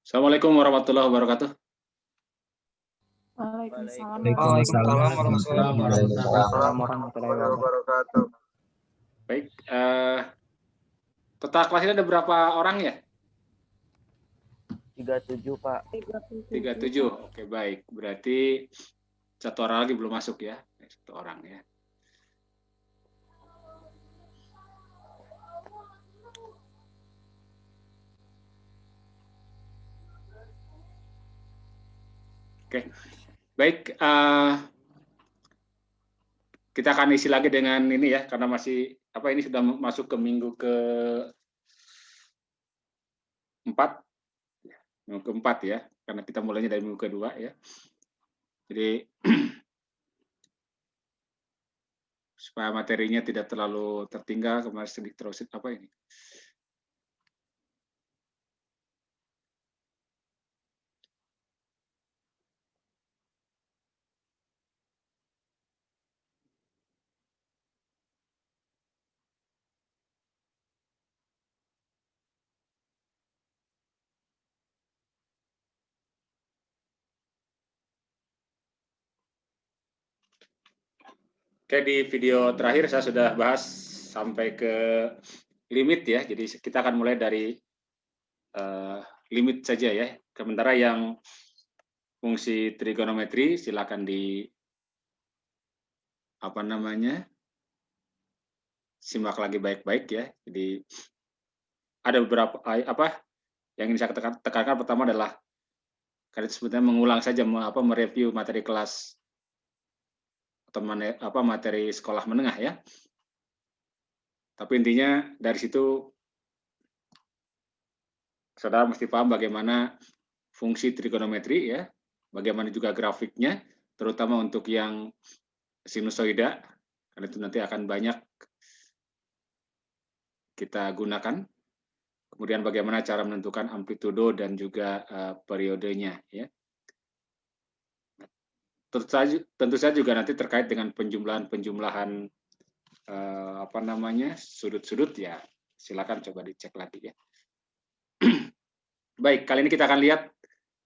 Assalamualaikum warahmatullahi wabarakatuh. Waalaikumsalam warahmatullahi wabarakatuh. Baik, total kelas ini ada berapa orang ya? 37, Pak. 37. Oke, baik. Berarti satu orang lagi belum masuk ya. Satu orang ya. Oke, baik. Kita akan isi lagi dengan ini ya, karena masih ini sudah masuk ke minggu keempat ya, karena kita mulainya dari minggu kedua ya. Jadi supaya materinya tidak terlalu tertinggal, kemarin sedikit terus apa ini. Oke, di video terakhir saya sudah bahas sampai ke limit ya. Jadi kita akan mulai dari limit saja ya. Sementara yang fungsi trigonometri silakan simak lagi baik-baik ya. Jadi ada beberapa yang ingin saya tekankan. Pertama adalah karena itu sebetulnya mengulang saja, mereview materi kelas atau materi sekolah menengah ya. Tapi intinya dari situ saudara mesti paham bagaimana fungsi trigonometri ya, bagaimana juga grafiknya, terutama untuk yang sinusoida, karena itu nanti akan banyak kita gunakan. Kemudian bagaimana cara menentukan amplitudo dan juga periodenya ya. Tentu saja juga nanti terkait dengan penjumlahan sudut-sudut ya. Silakan coba dicek lagi ya. Baik, kali ini kita akan lihat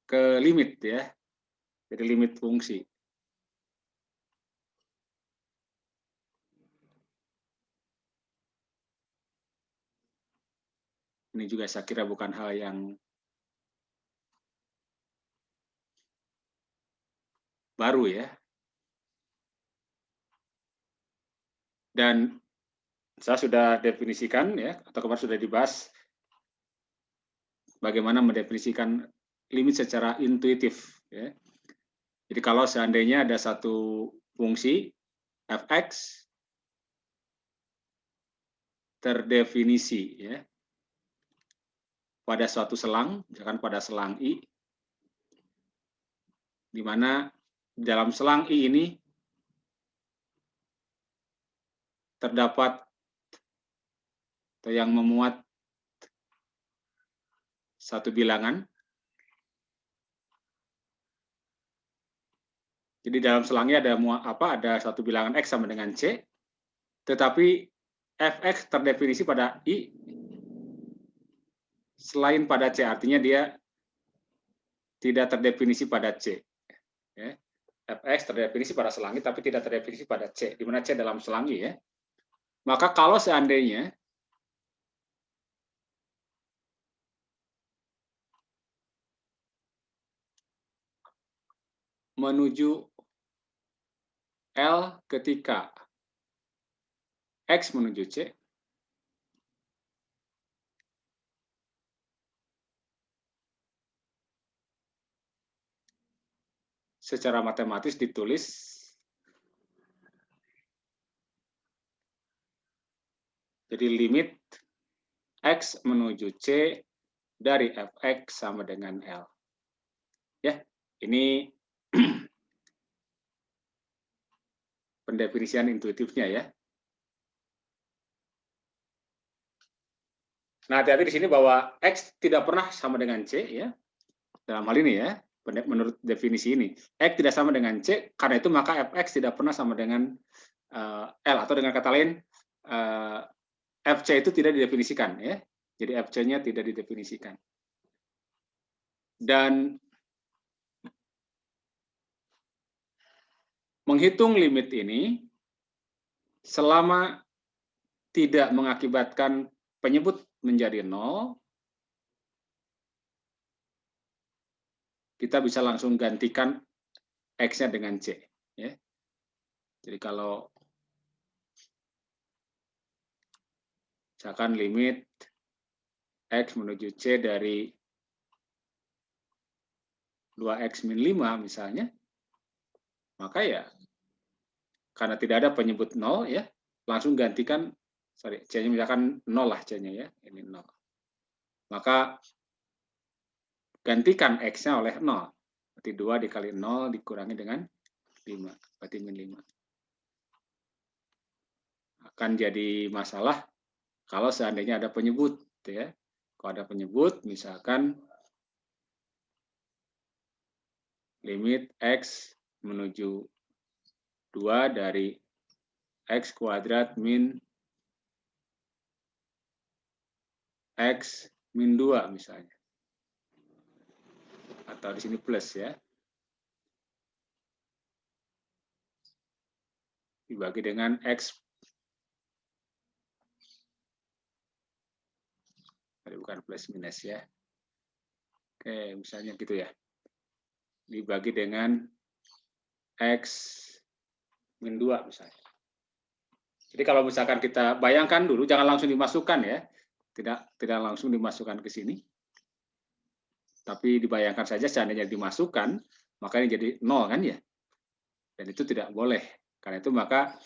ke limit ya. Jadi limit fungsi. Ini juga saya kira bukan hal yang baru ya. Dan saya sudah definisikan ya, atau kemarin sudah dibahas bagaimana mendefinisikan limit secara intuitif ya. Jadi kalau seandainya ada satu fungsi fx terdefinisi ya pada suatu selang, misalkan pada selang I, di mana dalam selang I ini terdapat atau yang memuat satu bilangan. Jadi dalam selangnya ada satu bilangan X sama dengan C, tetapi fx terdefinisi pada I selain pada C, artinya dia tidak terdefinisi pada C. Ya. Fx terdefinisi pada selang I, tapi tidak terdefinisi pada C, di mana C dalam selang I ya. Maka kalau seandainya menuju L ketika X menuju C, secara matematis ditulis jadi limit X menuju C dari fx sama dengan L. Ya, ini pendefinisian intuitifnya ya. Nah, hati-hati di sini bahwa X tidak pernah sama dengan C ya. Dalam hal ini ya, menurut definisi ini, X tidak sama dengan C, karena itu maka fx tidak pernah sama dengan L, atau dengan kata lain FC itu tidak didefinisikan ya. Jadi FC-nya tidak didefinisikan. Dan menghitung limit ini selama tidak mengakibatkan penyebut menjadi 0, kita bisa langsung gantikan X-nya dengan C. Ya. Jadi kalau misalkan limit X menuju C dari 2X min 5 misalnya, maka ya karena tidak ada penyebut 0 ya, langsung gantikan, C-nya misalkan 0 lah C-nya ya, ini 0. Maka gantikan X-nya oleh 0. Berarti 2 dikali 0 dikurangi dengan 5, berarti min 5. Akan jadi masalah kalau seandainya ada penyebut. Ya. Kalau ada penyebut, misalkan limit X menuju 2 dari X kuadrat min X min 2 misalnya. Atau di sini plus ya. Dibagi dengan X. Bukan plus minus ya. Oke, misalnya gitu ya. Dibagi dengan X min 2 misalnya. Jadi kalau misalkan kita bayangkan dulu, jangan langsung dimasukkan ya. Tidak langsung dimasukkan ke sini. Tapi dibayangkan saja seandainya dimasukkan, maka ini jadi 0 kan ya. Dan itu tidak boleh. Karena itu maka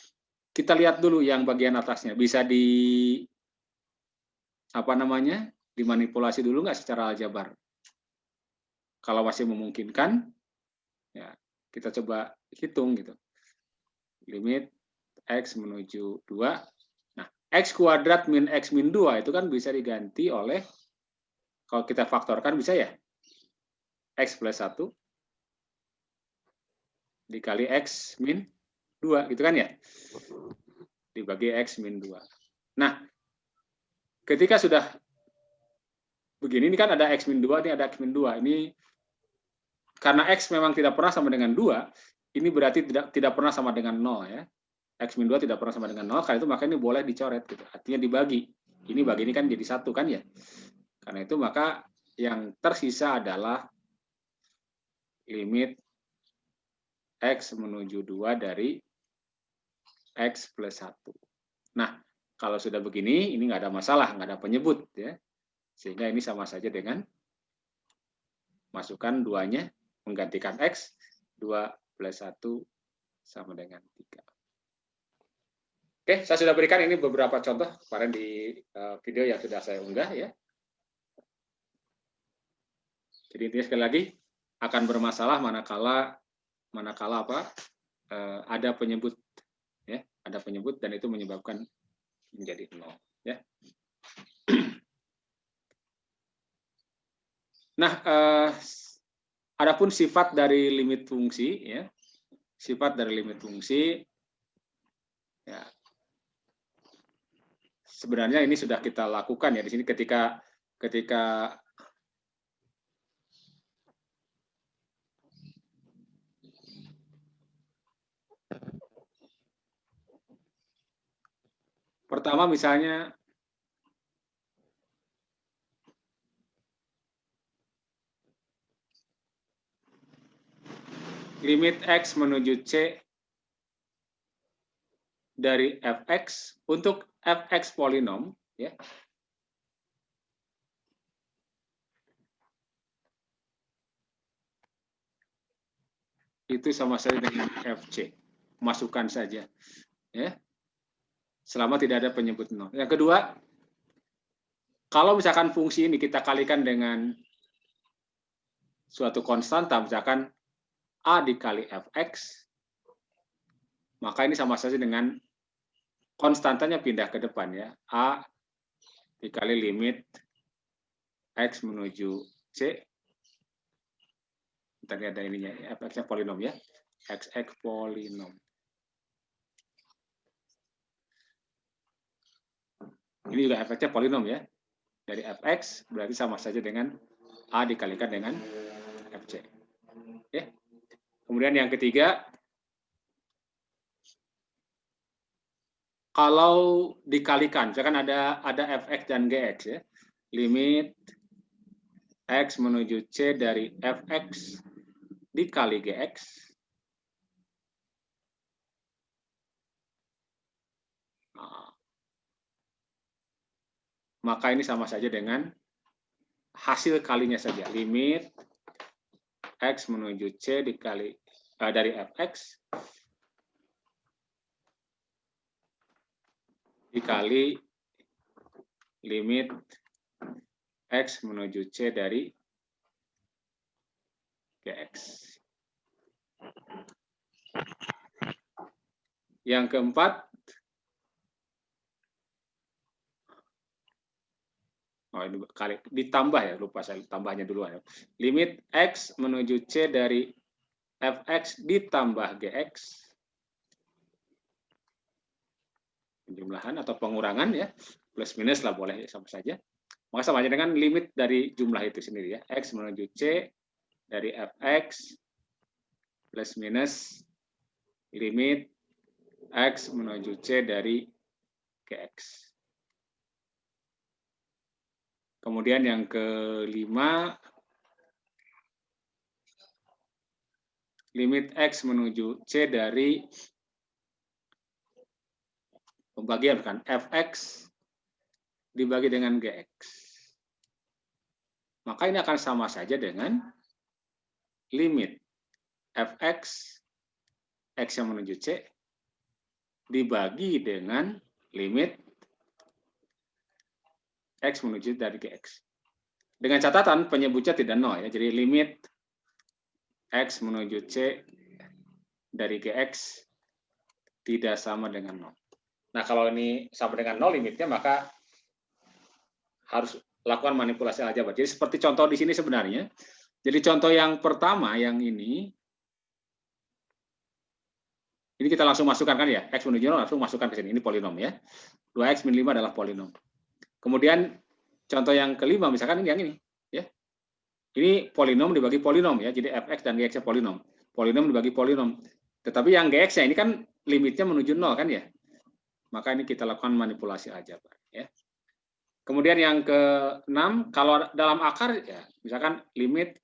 kita lihat dulu yang bagian atasnya. Bisa dimanipulasi dulu nggak secara aljabar. Kalau masih memungkinkan, ya kita coba hitung gitu. Limit X menuju 2. Nah, X kuadrat min X min 2 itu kan bisa diganti oleh, kalau kita faktorkan bisa ya, X plus 1 dikali X min 2, gitu kan ya? Dibagi X min 2. Nah, ketika sudah begini, ini kan ada X min 2, ini ada X min 2. Ini karena X memang tidak pernah sama dengan 2, ini berarti tidak pernah sama dengan 0 ya. X min 2 tidak pernah sama dengan 0, karena itu maka ini boleh dicoret. Gitu. Artinya dibagi. Ini bagi ini kan jadi 1 kan ya. Karena itu maka yang tersisa adalah limit X menuju 2 dari X plus 1. Nah, kalau sudah begini, ini nggak ada masalah, nggak ada penyebut. Ya. Sehingga ini sama saja dengan masukkan 2-nya, menggantikan X, 2 plus 1 sama dengan 3. Oke, saya sudah berikan ini beberapa contoh kemarin di video yang sudah saya unggah. Ya. Jadi intinya sekali lagi, akan bermasalah manakala ada penyebut. Ya, ada penyebut dan itu menyebabkan menjadi 0. Ya. Nah, adapun sifat dari limit fungsi, ya, sifat dari limit fungsi, ya, sebenarnya ini sudah kita lakukan ya di sini ketika pertama misalnya limit X menuju C dari Fx untuk Fx polinom, ya. Itu sama saja dengan Fc. Masukkan saja. Ya. Selama tidak ada penyebut 0. Yang kedua, kalau misalkan fungsi ini kita kalikan dengan suatu konstanta, misalkan A dikali Fx, maka ini sama saja dengan konstantanya pindah ke depan ya. A dikali limit X menuju C. Tadi ada ininya, Fx-nya polinom ya. Xx polinom. Ini juga Fx-nya polinom ya. Dari Fx berarti sama saja dengan A dikalikan dengan FC. Ya. Kemudian yang ketiga, kalau dikalikan, misalkan ada fx dan gx ya, limit x menuju c dari fx dikali gx, nah, maka ini sama saja dengan hasil kalinya saja, limit x menuju c dikali dari fx dikali limit x menuju c dari gx. Yang keempat, ini kali ditambah ya, lupa saya tambahnya duluan ya. Limit x menuju c dari fx ditambah gx, penjumlahan atau pengurangan ya, plus minus lah boleh sama saja. Maka sama aja dengan limit dari jumlah itu sendiri ya, x menuju c dari fx plus minus limit x menuju c dari gx. Kemudian yang kelima, limit x menuju c dari pembagian kan fx dibagi dengan gx. Maka ini akan sama saja dengan limit fx x yang menuju c dibagi dengan limit x menuju dari gx. Dengan catatan penyebutnya tidak nol ya. Jadi limit x menuju c dari gx tidak sama dengan nol. Nah, kalau ini sama dengan nol limitnya, maka harus lakukan manipulasi aljabar. Jadi seperti contoh di sini sebenarnya. Jadi contoh yang pertama yang ini kita langsung masukkan kan ya, x menuju nol langsung masukkan ke sini. Ini polinom ya. 2x min 5 adalah polinom. Kemudian contoh yang kelima misalkan ini yang ini ya. Ini polinom dibagi polinom ya. Jadi fx dan gx-nya polinom. Polinom dibagi polinom. Tetapi yang gx-nya ini kan limitnya menuju nol kan ya. Maka ini kita lakukan manipulasi aljabar ya. Kemudian yang ke-6, kalau dalam akar ya, misalkan limit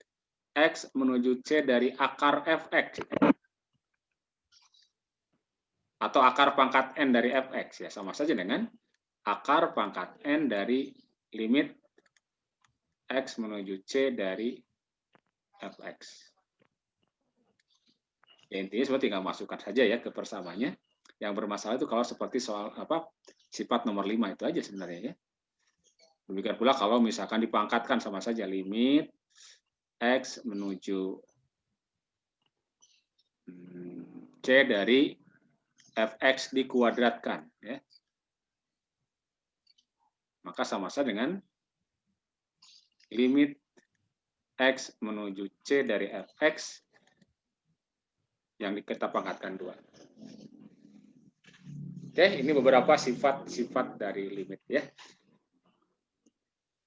x menuju c dari akar fx atau akar pangkat n dari fx ya, sama saja dengan akar pangkat n dari limit x menuju c dari fx. Ya, intinya seperti tinggal masukkan saja ya ke persamaannya. Yang bermasalah itu kalau seperti soal sifat nomor 5 itu aja sebenarnya ya. Demikian pula kalau misalkan dipangkatkan sama saja limit x menuju c dari fx dikuadratkan ya. Maka sama saja dengan limit x menuju c dari fx yang kita pangkatkan 2. Oke, ini beberapa sifat-sifat dari limit ya.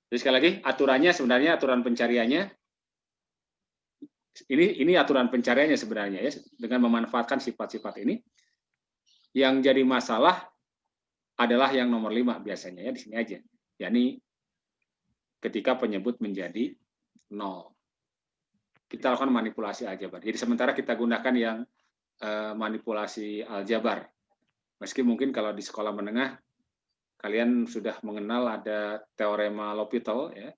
Jadi sekali lagi aturannya sebenarnya aturan pencariannya ini aturan pencariannya sebenarnya ya, dengan memanfaatkan sifat-sifat ini. Yang jadi masalah adalah yang nomor 5 biasanya ya, di sini aja. Yakni ketika penyebut menjadi 0. Kita lakukan manipulasi aljabar. Jadi sementara kita gunakan yang manipulasi aljabar. Meski mungkin kalau di sekolah menengah kalian sudah mengenal ada teorema L'Hopital ya.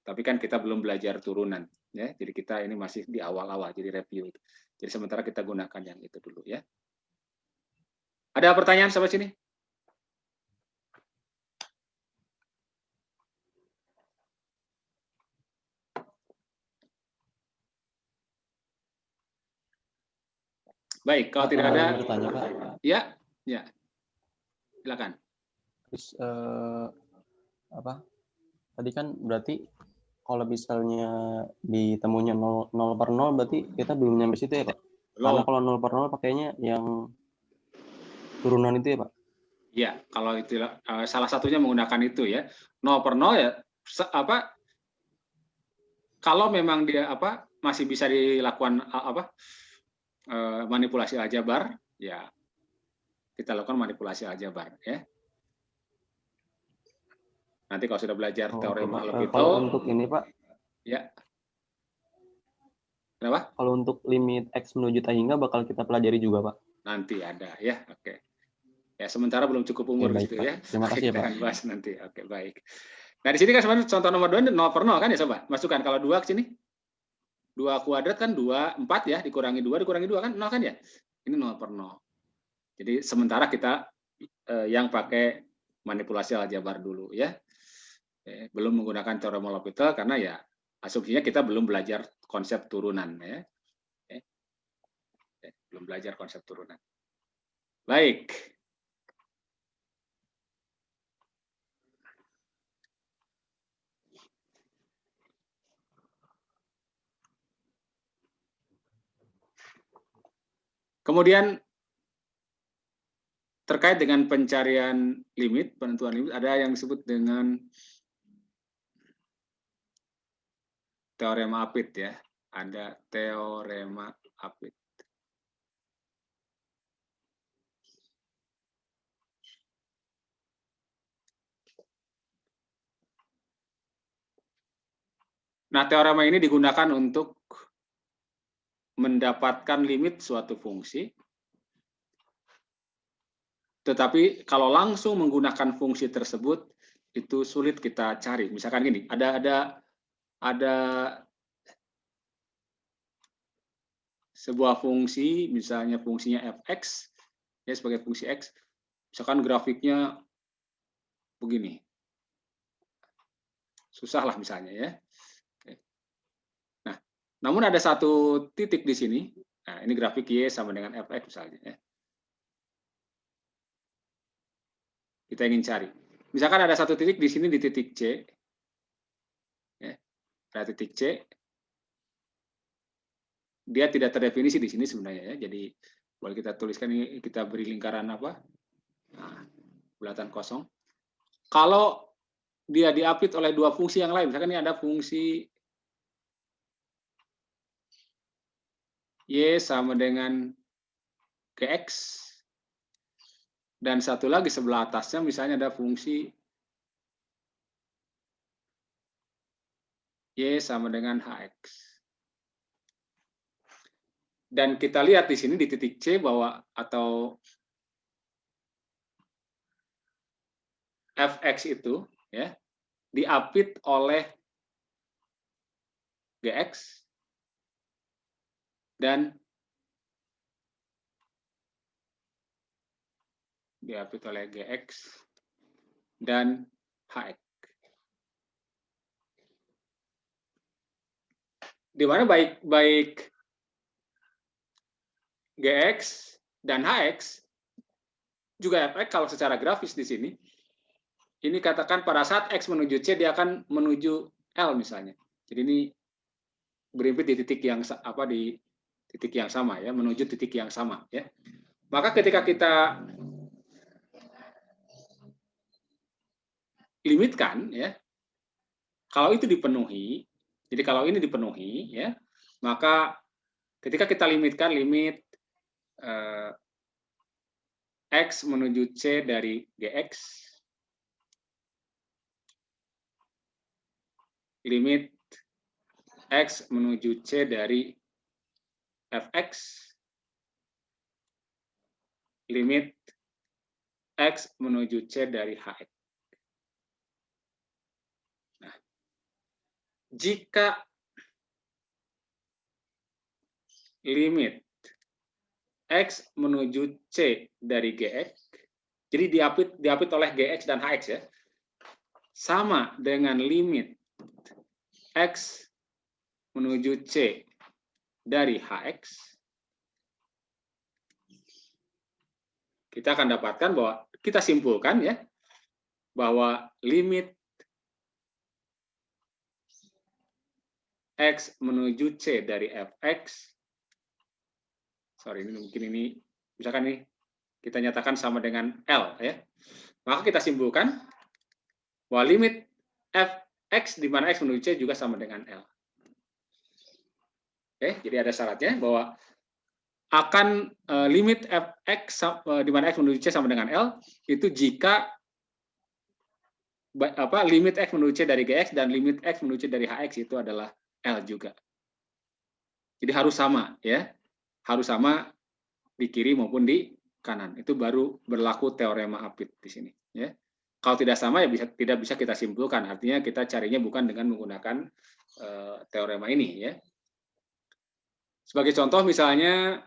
Tapi kan kita belum belajar turunan ya. Jadi kita ini masih di awal-awal jadi review. Jadi sementara kita gunakan yang itu dulu ya. Ada pertanyaan sampai sini? Baik, kalau tidak ada bertanya, Pak. Ya. Silakan. Terus tadi kan berarti kalau misalnya ditemunya 0 per 0 berarti kita belum nyampe situ ya, Pak? Karena kalau 0 per 0 pakainya yang turunan itu ya, Pak? Ya, kalau itu salah satunya menggunakan itu ya. 0 per 0 ya Kalau memang dia masih bisa dilakukan manipulasi aljabar, ya kita lakukan manipulasi aljabar ya. Nanti kalau sudah belajar teorema L'Hopital, kalau untuk ini Pak, ya. Kenapa? Kalau untuk limit X menuju T hingga bakal kita pelajari juga Pak. Nanti ada ya, oke. Ya sementara belum cukup umur baik, gitu Pak. ya. Terima kasih ya Pak. Kita bahas nanti. Oke, baik. Nah, di sini kan sebenarnya contoh nomor 2 ini 0 per 0 kan ya Sobat? Masukkan kalau 2 ke sini. 2 kuadrat kan 2, 4 ya, dikurangi 2 kan 0 kan ya? Ini 0 per 0. Jadi sementara kita yang pakai manipulasi aljabar dulu ya. Belum menggunakan teorema L'Hopital karena ya asumsinya kita belum belajar konsep turunan ya. Belum belajar konsep turunan. Baik. Kemudian terkait dengan pencarian limit, penentuan limit, ada yang disebut dengan teorema Apit ya. Ada teorema Apit. Nah, teorema ini digunakan untuk mendapatkan limit suatu fungsi. Tetapi kalau langsung menggunakan fungsi tersebut itu sulit kita cari. Misalkan gini, ada sebuah fungsi, misalnya fungsinya fx ya sebagai fungsi x. Misalkan grafiknya begini. Susah lah misalnya ya. Nah, namun ada satu titik di sini. Nah, ini grafik y sama dengan fx misalnya ya. Kita ingin cari. Misalkan ada satu titik di sini di titik C. Ya, ada titik C. Dia tidak terdefinisi di sini sebenarnya ya. Jadi boleh kita tuliskan ini, kita beri lingkaran apa? Nah, bulatan kosong. Kalau dia diapit oleh dua fungsi yang lain, misalkan ini ada fungsi y sama dengan gx, dan satu lagi sebelah atasnya misalnya ada fungsi y sama dengan hx. Dan kita lihat di sini di titik C bahwa atau fx itu ya diapit oleh gx dan diapit oleh gx dan hx. Di mana baik gx dan hx juga fx kalau secara grafis di sini. Ini katakan pada saat x menuju c dia akan menuju L misalnya. Jadi ini berimpit di titik yang sama ya, menuju titik yang sama ya. Maka ketika kita limitkan ya, kalau itu dipenuhi, jadi kalau ini dipenuhi ya, maka ketika kita limitkan limit x menuju c dari gx, limit x menuju c dari fx, limit x menuju c dari hx. Nah, jika limit x menuju c dari gx, jadi diapit oleh gx dan hx ya, sama dengan limit x menuju c dari hx, kita akan dapatkan bahwa kita simpulkan ya bahwa limit x menuju c dari fx, sorry ini mungkin ini misalkan nih kita nyatakan sama dengan L ya, maka kita simpulkan bahwa limit fx di mana x menuju c juga sama dengan L. Jadi ada syaratnya bahwa akan limit fx di mana x menuju C sama dengan L itu jika limit x menuju C dari Gx dan limit x menuju C dari Hx itu adalah L juga. Jadi harus sama ya. Harus sama di kiri maupun di kanan. Itu baru berlaku teorema Apit di sini ya. Kalau tidak sama ya tidak bisa kita simpulkan. Artinya kita carinya bukan dengan menggunakan teorema ini ya. Sebagai contoh misalnya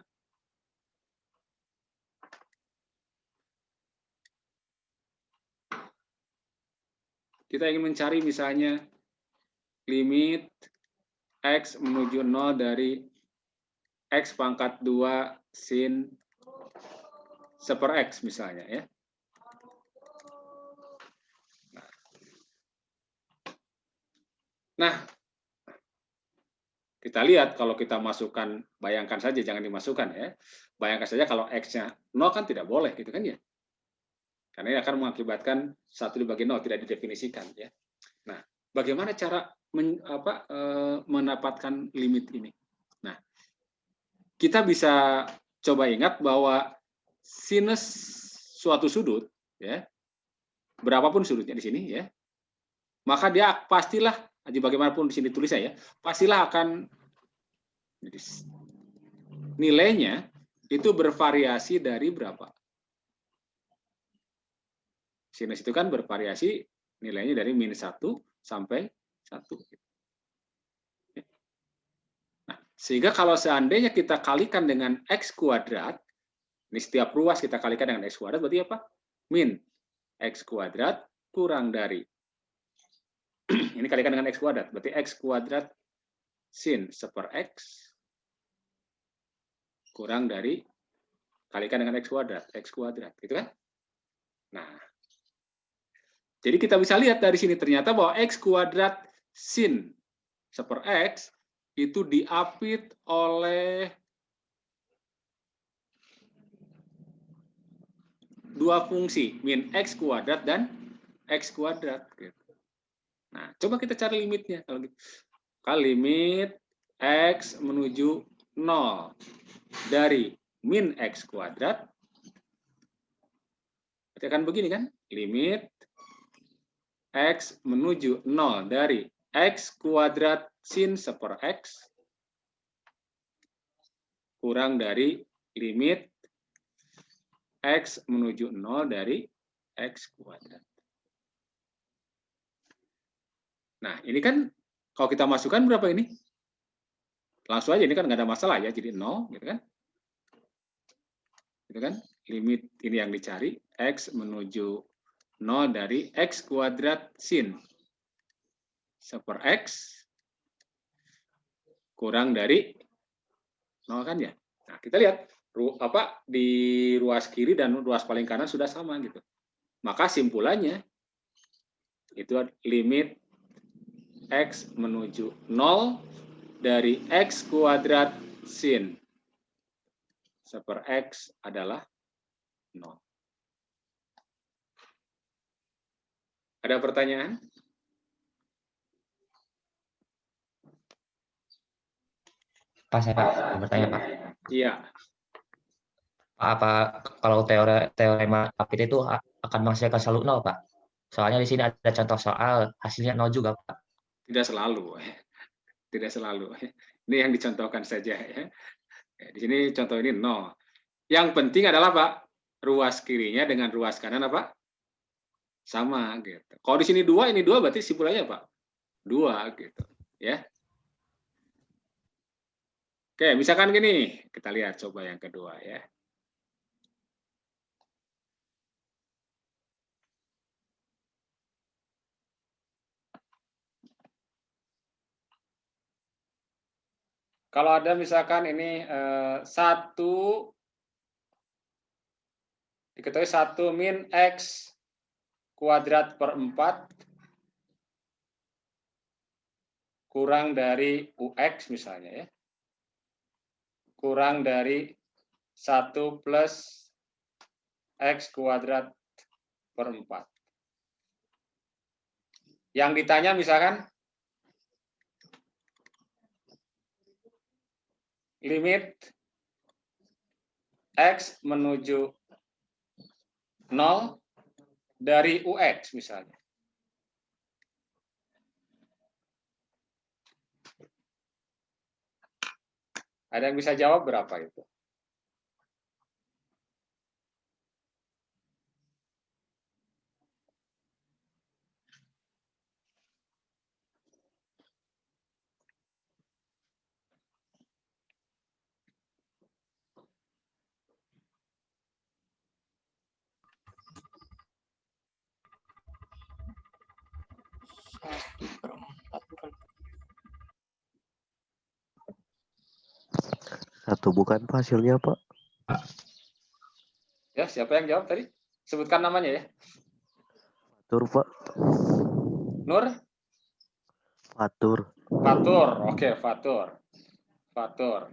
kita ingin mencari misalnya limit x menuju 0 dari x pangkat 2 sin seper x misalnya ya. Nah, kita lihat kalau kita masukkan, bayangkan saja jangan dimasukkan ya. Bayangkan saja kalau x-nya 0 kan tidak boleh gitu kan ya. Karena ini akan mengakibatkan 1 dibagi 0 tidak didefinisikan ya. Nah, bagaimana cara mendapatkan limit ini? Nah, kita bisa coba ingat bahwa sinus suatu sudut ya, berapapun sudutnya di sini ya, maka dia pastilah, bagaimanapun di sini tulisnya ya, pastilah akan nilainya itu bervariasi dari berapa? Sinus itu kan bervariasi nilainya dari -1 sampai 1. Nah, sehingga kalau seandainya kita kalikan dengan X kuadrat, ini setiap ruas kita kalikan dengan X kuadrat, berarti apa? Min X kuadrat kurang dari, ini kalikan dengan X kuadrat, berarti X kuadrat sin seper X kurang dari, kalikan dengan X kuadrat, gitu kan? Nah, jadi kita bisa lihat dari sini ternyata bahwa X kuadrat sin seper X itu diapit oleh dua fungsi, min X kuadrat dan X kuadrat. Nah, coba kita cari limitnya. Kalau limit X menuju 0 dari min X kuadrat, berarti akan begini kan? Limit X menuju 0 dari X kuadrat sin seper X kurang dari limit X menuju 0 dari X kuadrat. Nah, ini kan kalau kita masukkan berapa ini? Langsung aja, ini kan nggak ada masalah ya, jadi 0, gitu kan? Gitu kan? Limit ini yang dicari, X menuju 0 dari X kuadrat sin seper X kurang dari 0 kan ya? Nah, kita lihat di ruas kiri dan ruas paling kanan sudah sama gitu. Maka simpulannya itu limit X menuju 0 dari X kuadrat sin seper X adalah 0. Ada pertanyaan? Pak, saya Pak, bertanya Pak. Iya. Apa kalau teorema Apit itu akan menghasilkan selalu 0, Pak? Soalnya di sini ada contoh soal hasilnya 0 juga, Pak. Tidak selalu. Tidak selalu. Ini yang dicontohkan saja ya. Di sini contoh ini 0. Yang penting adalah Pak, ruas kirinya dengan ruas kanan apa? Sama gitu. Kalau di sini 2, ini 2 berarti simpulannya Pak? 2 gitu, ya. Oke, misalkan gini, kita lihat coba yang kedua ya. Kalau ada misalkan ini 1 diketahui 1 min X kuadrat per 4 kurang dari UX misalnya ya. Kurang dari 1 plus X kuadrat per 4. Yang ditanya misalkan limit X menuju 0 dari UX misalnya. Ada yang bisa jawab berapa itu? Satu bukan Pak, hasilnya Pak. Ya, siapa yang jawab tadi? Sebutkan namanya ya. Fatur Pak. Nur? Fatur. Fatur. Oke, Fatur. Fatur.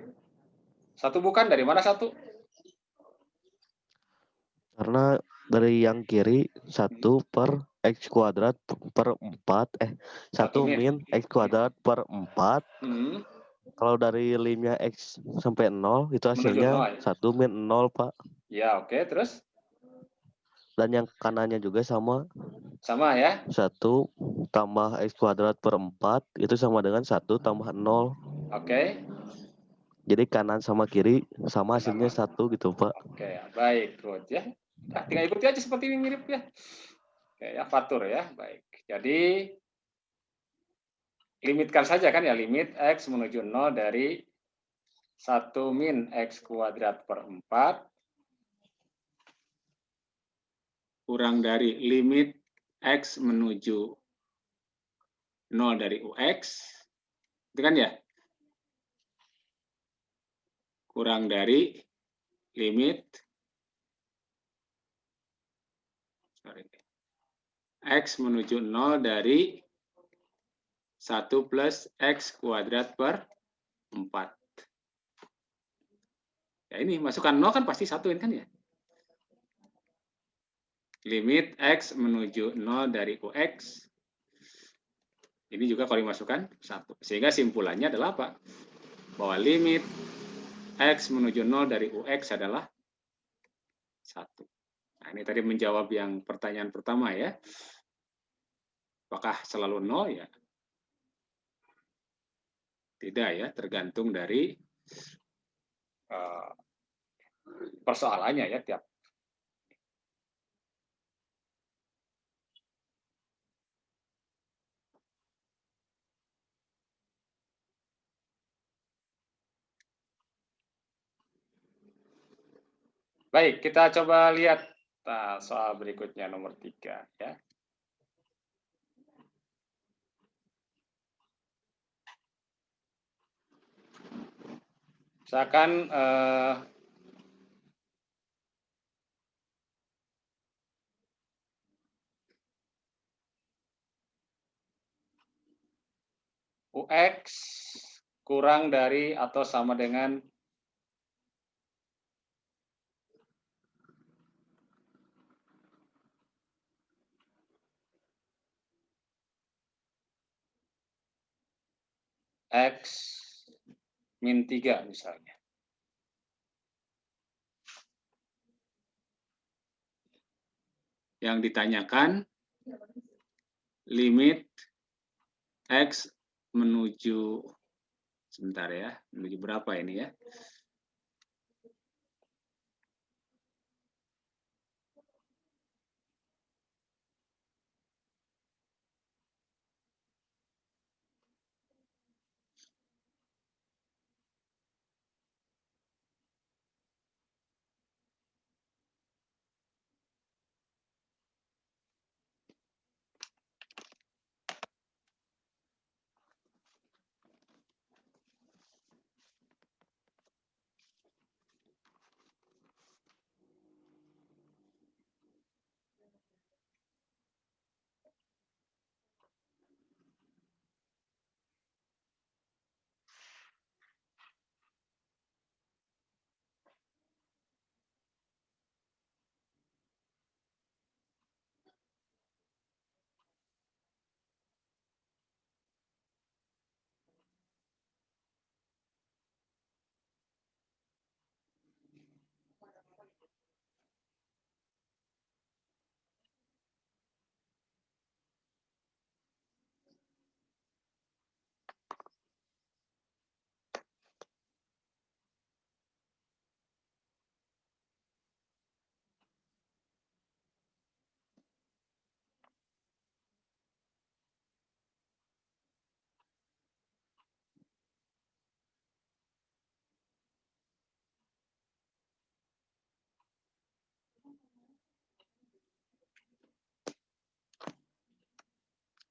Satu bukan, dari mana satu? Karena dari yang kiri 1 per X kuadrat per 4. 1 min X kuadrat per 4. Hmm. Kalau dari limnya X sampai 0, itu Menuju hasilnya 0 ya? 1 min 0 Pak. Ya, oke. Terus? Dan yang kanannya juga sama. Sama ya? 1 tambah X kuadrat per 4, itu sama dengan 1 tambah 0. Oke. Jadi kanan sama kiri sama hasilnya 1 gitu Pak. Oke, baik, good ya. Nah, tinggal ikuti aja seperti ini mirip ya. Oke, ya Fatur ya, baik. Jadi limitkan saja kan ya, limit X menuju 0 dari 1 min X kuadrat per 4 kurang dari limit X menuju 0 dari UX, itu kan ya? Kurang dari limit X menuju 0 dari 1 plus X kuadrat per 4. Ya ini, masukkan 0 kan pasti 1 ini kan ya? Limit X menuju 0 dari UX. Ini juga kalau dimasukkan 1. Sehingga simpulannya adalah apa? Bahwa limit X menuju 0 dari UX adalah 1. Nah, ini tadi menjawab yang pertanyaan pertama ya. Apakah selalu 0 ya? Tidak ya, tergantung dari persoalannya ya tiap. Baik, kita coba lihat soal berikutnya nomor 3 ya. Misalkan UX kurang dari atau sama dengan X min 3 misalnya. Yang ditanyakan limit X menuju, sebentar ya, menuju berapa ini ya?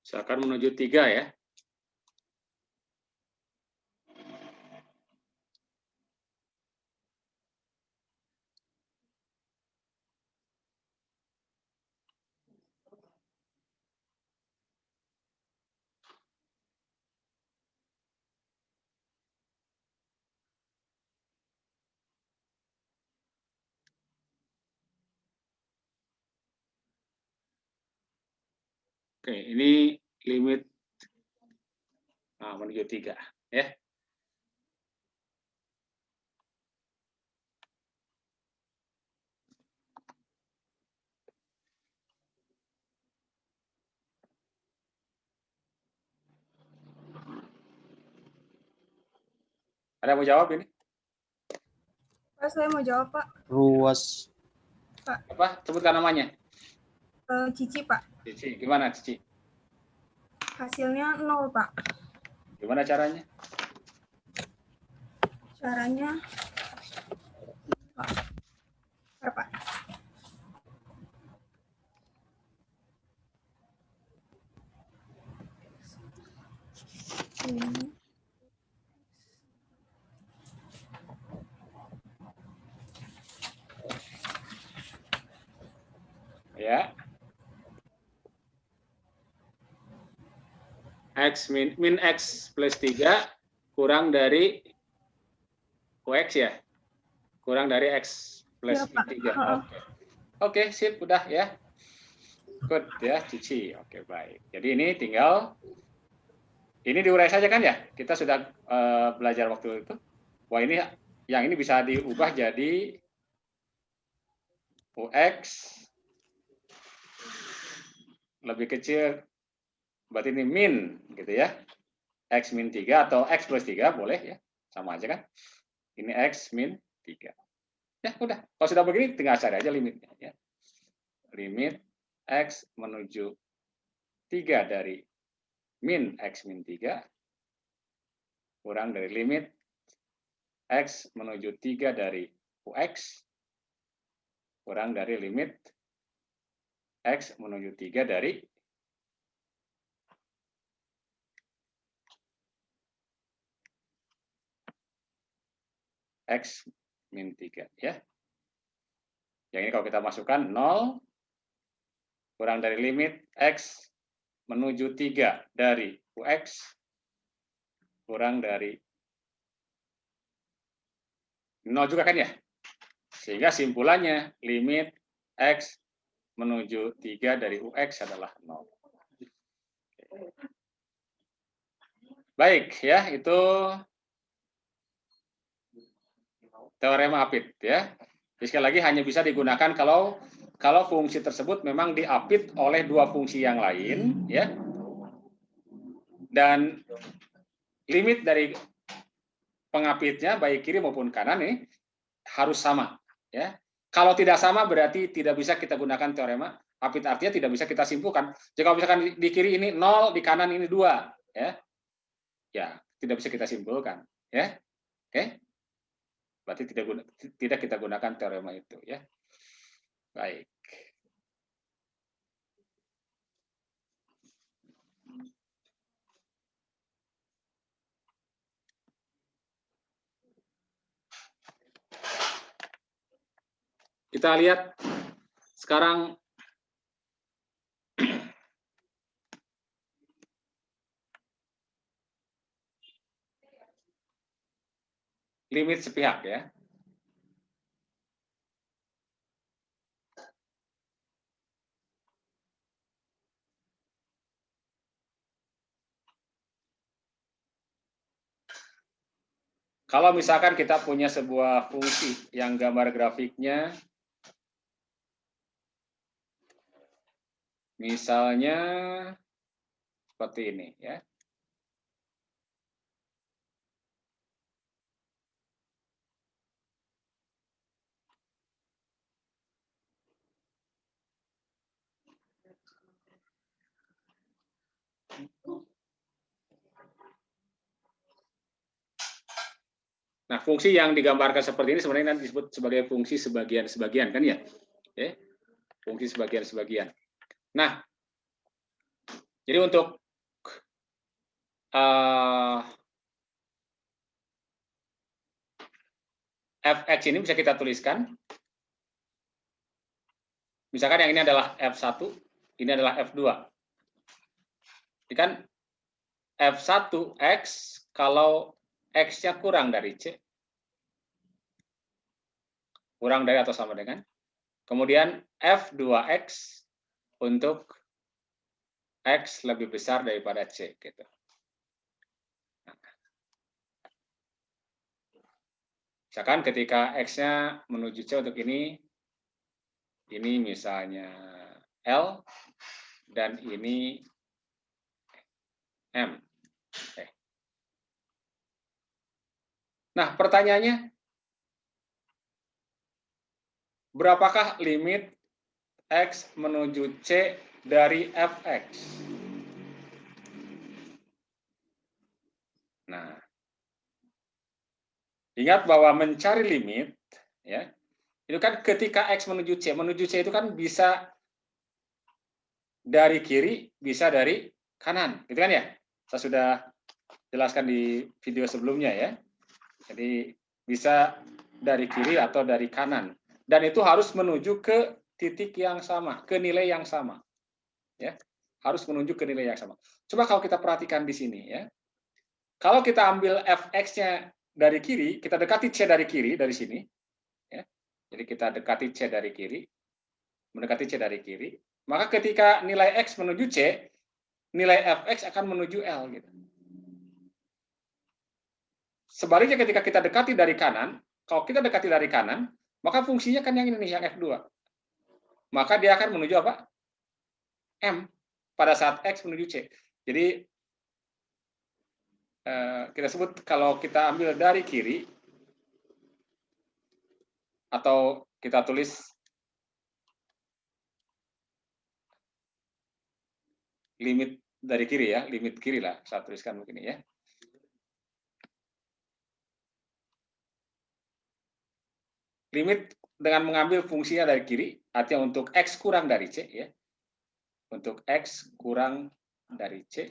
Misalkan menuju 3 ya. Oke, ini limit menuju 3 ya. Ada yang mau jawab ini? Pak, saya mau jawab, Pak. Ruas Apa? Sebutkan namanya. Cici, Pak. Cici, gimana Cici? Hasilnya 0, Pak. Gimana caranya? Caranya, Pak. Ya. X min X plus 3 kurang dari UX ya? Kurang dari X plus Ya, Pak. 3. Oke, sip, udah ya. Good ya, Cici. Oke, baik. Jadi ini tinggal, ini diurai saja kan ya? Kita sudah belajar waktu itu. Wah, ini yang ini bisa diubah jadi UX lebih kecil, berarti ini min gitu ya. X min 3 atau X plus 3 boleh ya. Sama aja kan. Ini X min 3. Ya udah, kalau sudah begini tinggal cari aja limitnya ya. Limit X menuju 3 dari min X min 3 kurang dari limit X menuju 3 dari UX kurang dari limit X menuju 3 dari X min 3 ya. Yang ini kalau kita masukkan 0 kurang dari limit X menuju 3 dari UX kurang dari 0 juga kan ya? Sehingga simpulannya limit X menuju 3 dari UX adalah 0. Baik ya, itu teorema Apit ya. Jadi sekali lagi hanya bisa digunakan kalau fungsi tersebut memang diapit oleh dua fungsi yang lain ya. Dan limit dari pengapitnya baik kiri maupun kanan nih harus sama ya. Kalau tidak sama berarti tidak bisa kita gunakan teorema Apit, artinya tidak bisa kita simpulkan. Jika misalkan di kiri ini 0, di kanan ini 2 ya. Ya, tidak bisa kita simpulkan ya. Oke. Berarti tidak kita gunakan teorema itu ya. Baik. Kita lihat sekarang limit sepihak ya. Kalau misalkan kita punya sebuah fungsi yang gambar grafiknya misalnya seperti ini ya. Nah, fungsi yang digambarkan seperti ini sebenarnya nanti disebut sebagai fungsi sebagian-sebagian kan ya? Oke. Fungsi sebagian-sebagian. Nah, Jadi untuk fx ini bisa kita tuliskan. Misalkan yang ini adalah F1, ini adalah F2. Ini kan F1X kalau X-nya kurang dari C. Kurang dari atau sama dengan. Kemudian F2X untuk X lebih besar daripada C. Gitu. Misalkan ketika X-nya menuju C untuk ini misalnya L, dan ini M. Oke. Nah, pertanyaannya, berapakah limit X menuju C dari Fx? Nah, ingat bahwa mencari limit, ya, itu kan ketika X menuju C itu kan bisa dari kiri, bisa dari kanan, gitu kan ya? Saya sudah jelaskan di video sebelumnya ya. Jadi bisa dari kiri atau dari kanan. Dan itu harus menuju ke titik yang sama, ke nilai yang sama. Ya, harus menuju ke nilai yang sama. Coba kalau kita perhatikan di sini ya. Kalau kita ambil fx-nya dari kiri, kita dekati c dari kiri dari sini. Ya. Jadi kita dekati c dari kiri, mendekati c dari kiri. Maka ketika nilai x menuju c, nilai fx akan menuju L gitu. Sebaliknya ketika kita dekati dari kanan, kalau kita dekati dari kanan, maka fungsinya kan yang ini nih, yang F2. Maka dia akan menuju apa? M pada saat X menuju C. Jadi kita sebut kalau kita ambil dari kiri, atau kita tulis limit dari kiri ya, limit kiri lah, saya tuliskan begini ya. Limit dengan mengambil fungsinya dari kiri, artinya untuk X kurang dari C ya. Untuk X kurang dari C.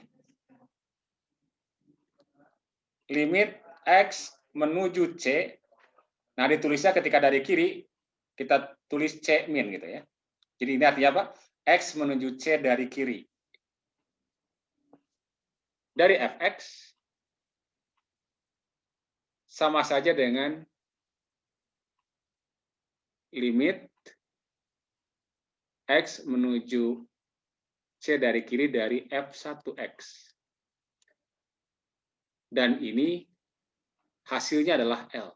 Limit X menuju C. Nah, ditulisnya ketika dari kiri, kita tulis C min gitu ya. Jadi ini artinya apa? X menuju C dari kiri. Dari Fx sama saja dengan limit X menuju C dari kiri dari F1X. Dan ini hasilnya adalah L.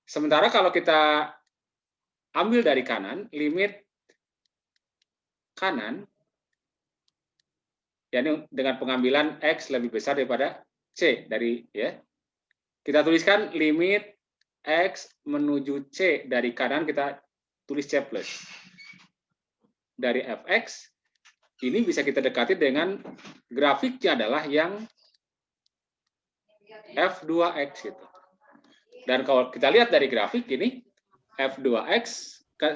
Sementara kalau kita ambil dari kanan, limit kanan, yakni dengan pengambilan X lebih besar daripada C dari ya. Kita tuliskan limit X menuju C dari kanan, kita tulis C plus. Dari Fx, ini bisa kita dekati dengan grafiknya adalah yang F2X gitu. Dan kalau kita lihat dari grafik ini, F2X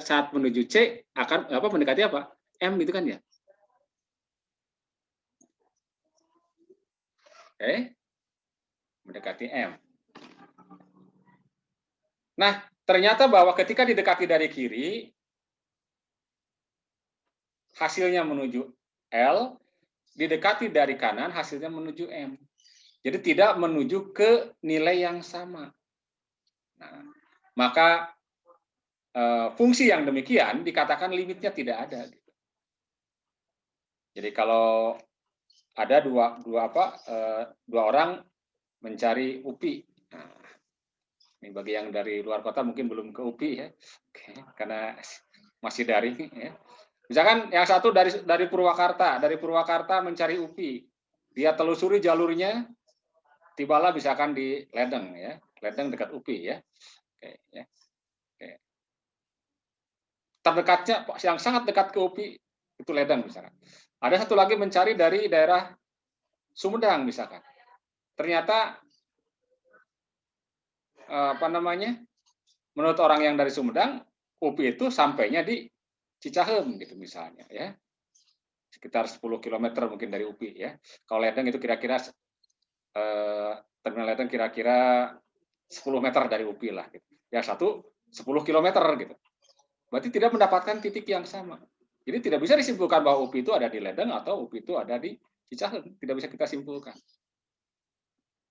saat menuju C akan mendekati apa? M gitu kan ya. Oke. Mendekati M. Nah, ternyata bahwa ketika didekati dari kiri, hasilnya menuju L, didekati dari kanan, hasilnya menuju M. Jadi tidak menuju ke nilai yang sama. Nah, maka fungsi yang demikian dikatakan limitnya tidak ada. Jadi kalau ada dua orang mencari UPI. Nah, ini bagi yang dari luar kota mungkin belum ke UPI ya, karena masih daring ya. Misalkan yang satu dari Purwakarta mencari UPI, dia telusuri jalurnya, tibalah misalkan di Ledeng ya, Ledeng dekat UPI ya. Oke, ya. Oke. Terdekatnya yang sangat dekat ke UPI itu Ledeng misalkan. Ada satu lagi mencari dari daerah Sumedang misalkan. Ternyata menurut orang yang dari Sumedang, UPI itu sampainya di Cicahem gitu misalnya ya. sekitar 10 km mungkin dari UPI ya. Kalau Ledeng itu kira-kira terminal Ledeng kira-kira 10 meter dari UPI lah. Gitu. Yang satu 10 km gitu. Berarti tidak mendapatkan titik yang sama. Jadi tidak bisa disimpulkan bahwa UPI itu ada di Ledeng atau UPI itu ada di Cicahem. Tidak bisa kita simpulkan.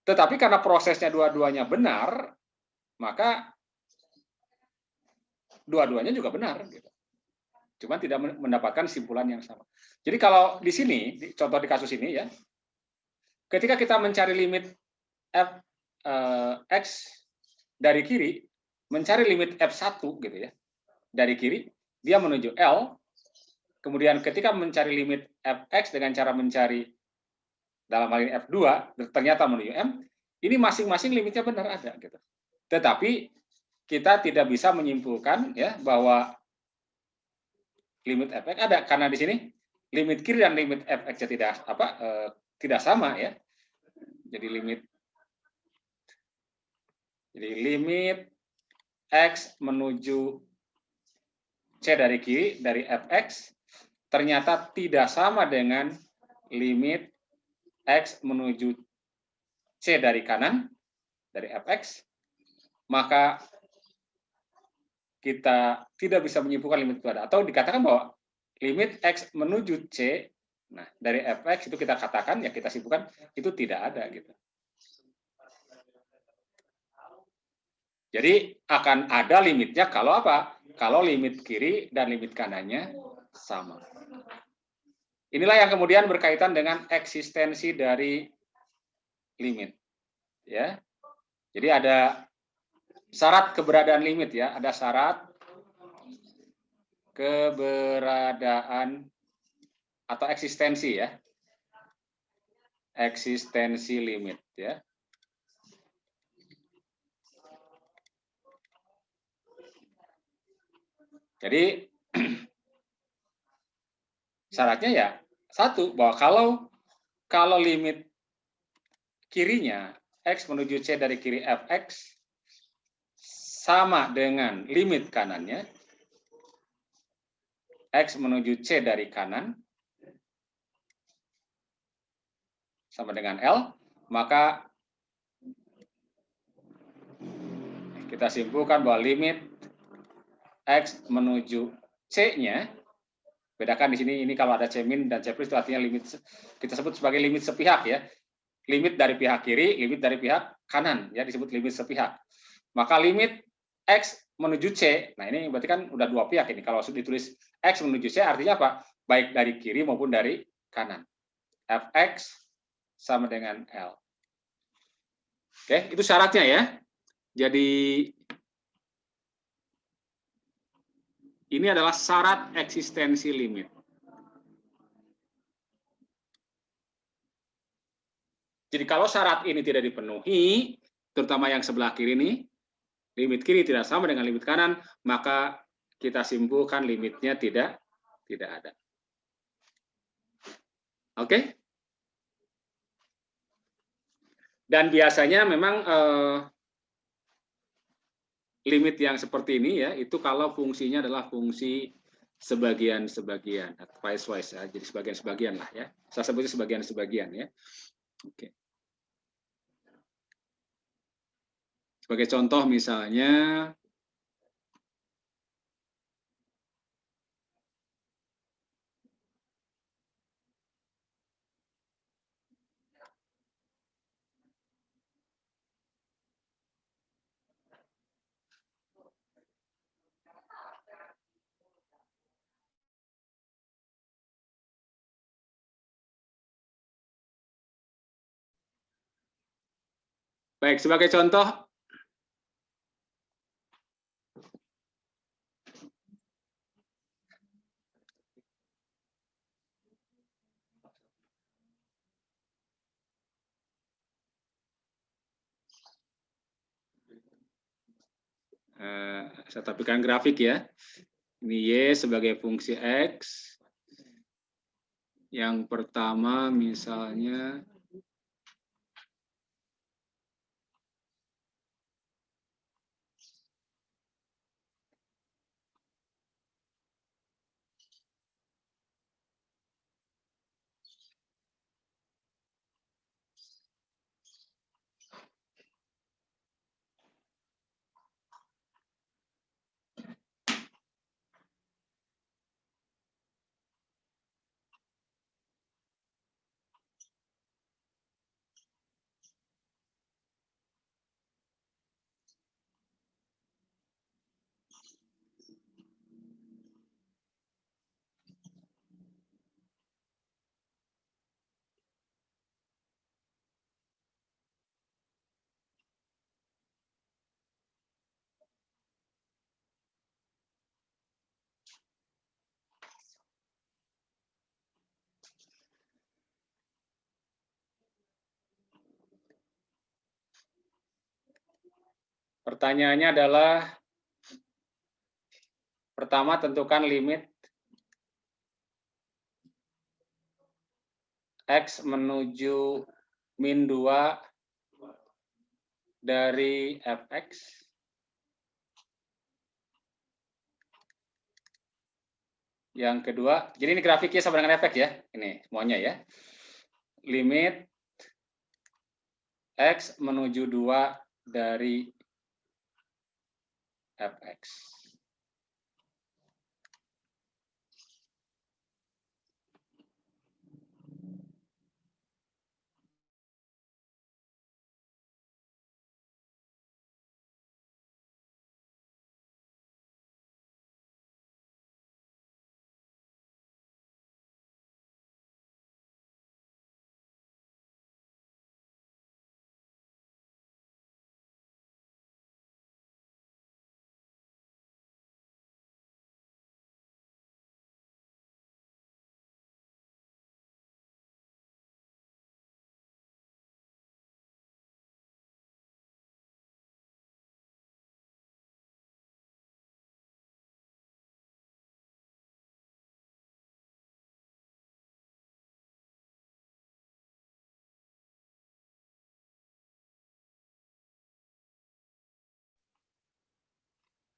Tetapi karena prosesnya dua-duanya benar, maka dua-duanya juga benar. Gitu. Cuma tidak mendapatkan simpulan yang sama. Jadi kalau di sini, contoh di kasus ini ya, ketika kita mencari limit X dari kiri, mencari limit F1 gitu ya, dari kiri, dia menuju L, kemudian ketika mencari limit Fx dengan cara mencari dalam hal ini F2, ternyata menuju M, ini masing-masing limitnya benar ada. Gitu. Tetapi kita tidak bisa menyimpulkan ya bahwa limit Fx ada, karena di sini limit kiri dan limit Fx tidak sama ya. Jadi limit X menuju C dari kiri, dari Fx, ternyata tidak sama dengan limit X menuju C dari kanan, dari Fx, maka kita tidak bisa menyimpulkan limit itu ada. Atau dikatakan bahwa limit X menuju C, nah dari Fx itu kita katakan, ya kita simpulkan, itu tidak ada. Gitu. Jadi akan ada limitnya kalau apa? Kalau limit kiri dan limit kanannya sama. Inilah yang kemudian berkaitan dengan eksistensi dari limit. Ya. Jadi ada syarat keberadaan limit ya, ada syarat keberadaan atau eksistensi ya. Eksistensi limit ya. Jadi syaratnya ya satu, bahwa kalau limit kirinya X menuju C dari kiri Fx sama dengan limit kanannya X menuju C dari kanan sama dengan L, maka kita simpulkan bahwa limit X menuju C-nya, bedakan di sini, ini kalau ada C min dan C plus itu artinya limit, kita sebut sebagai limit sepihak ya. Limit dari pihak kiri, limit dari pihak kanan, ya disebut limit sepihak. Maka limit X menuju C, nah ini berarti kan udah dua pihak ini. Kalau ditulis X menuju C artinya apa? Baik dari kiri maupun dari kanan. Fx sama dengan L. Oke, itu syaratnya ya. Jadi ini adalah syarat eksistensi limit. Jadi kalau syarat ini tidak dipenuhi, terutama yang sebelah kiri ini, limit kiri tidak sama dengan limit kanan, maka kita simpulkan limitnya tidak ada. Oke? Dan biasanya memang limit yang seperti ini ya, itu kalau fungsinya adalah fungsi sebagian-sebagian, piecewise ya, jadi sebagian-sebagian lah ya. Saya sebutnya sebagian-sebagian ya. Oke. Sebagai contoh misalnya, baik sebagai contoh, saya tampilkan grafik ya. Ini Y sebagai fungsi X. Yang pertama misalnya Pertanyaannya adalah, pertama tentukan limit X menuju min 2 dari fx. Yang kedua, jadi ini grafiknya sama dengan fx ya, ini semuanya ya. Limit X menuju 2 dari fx.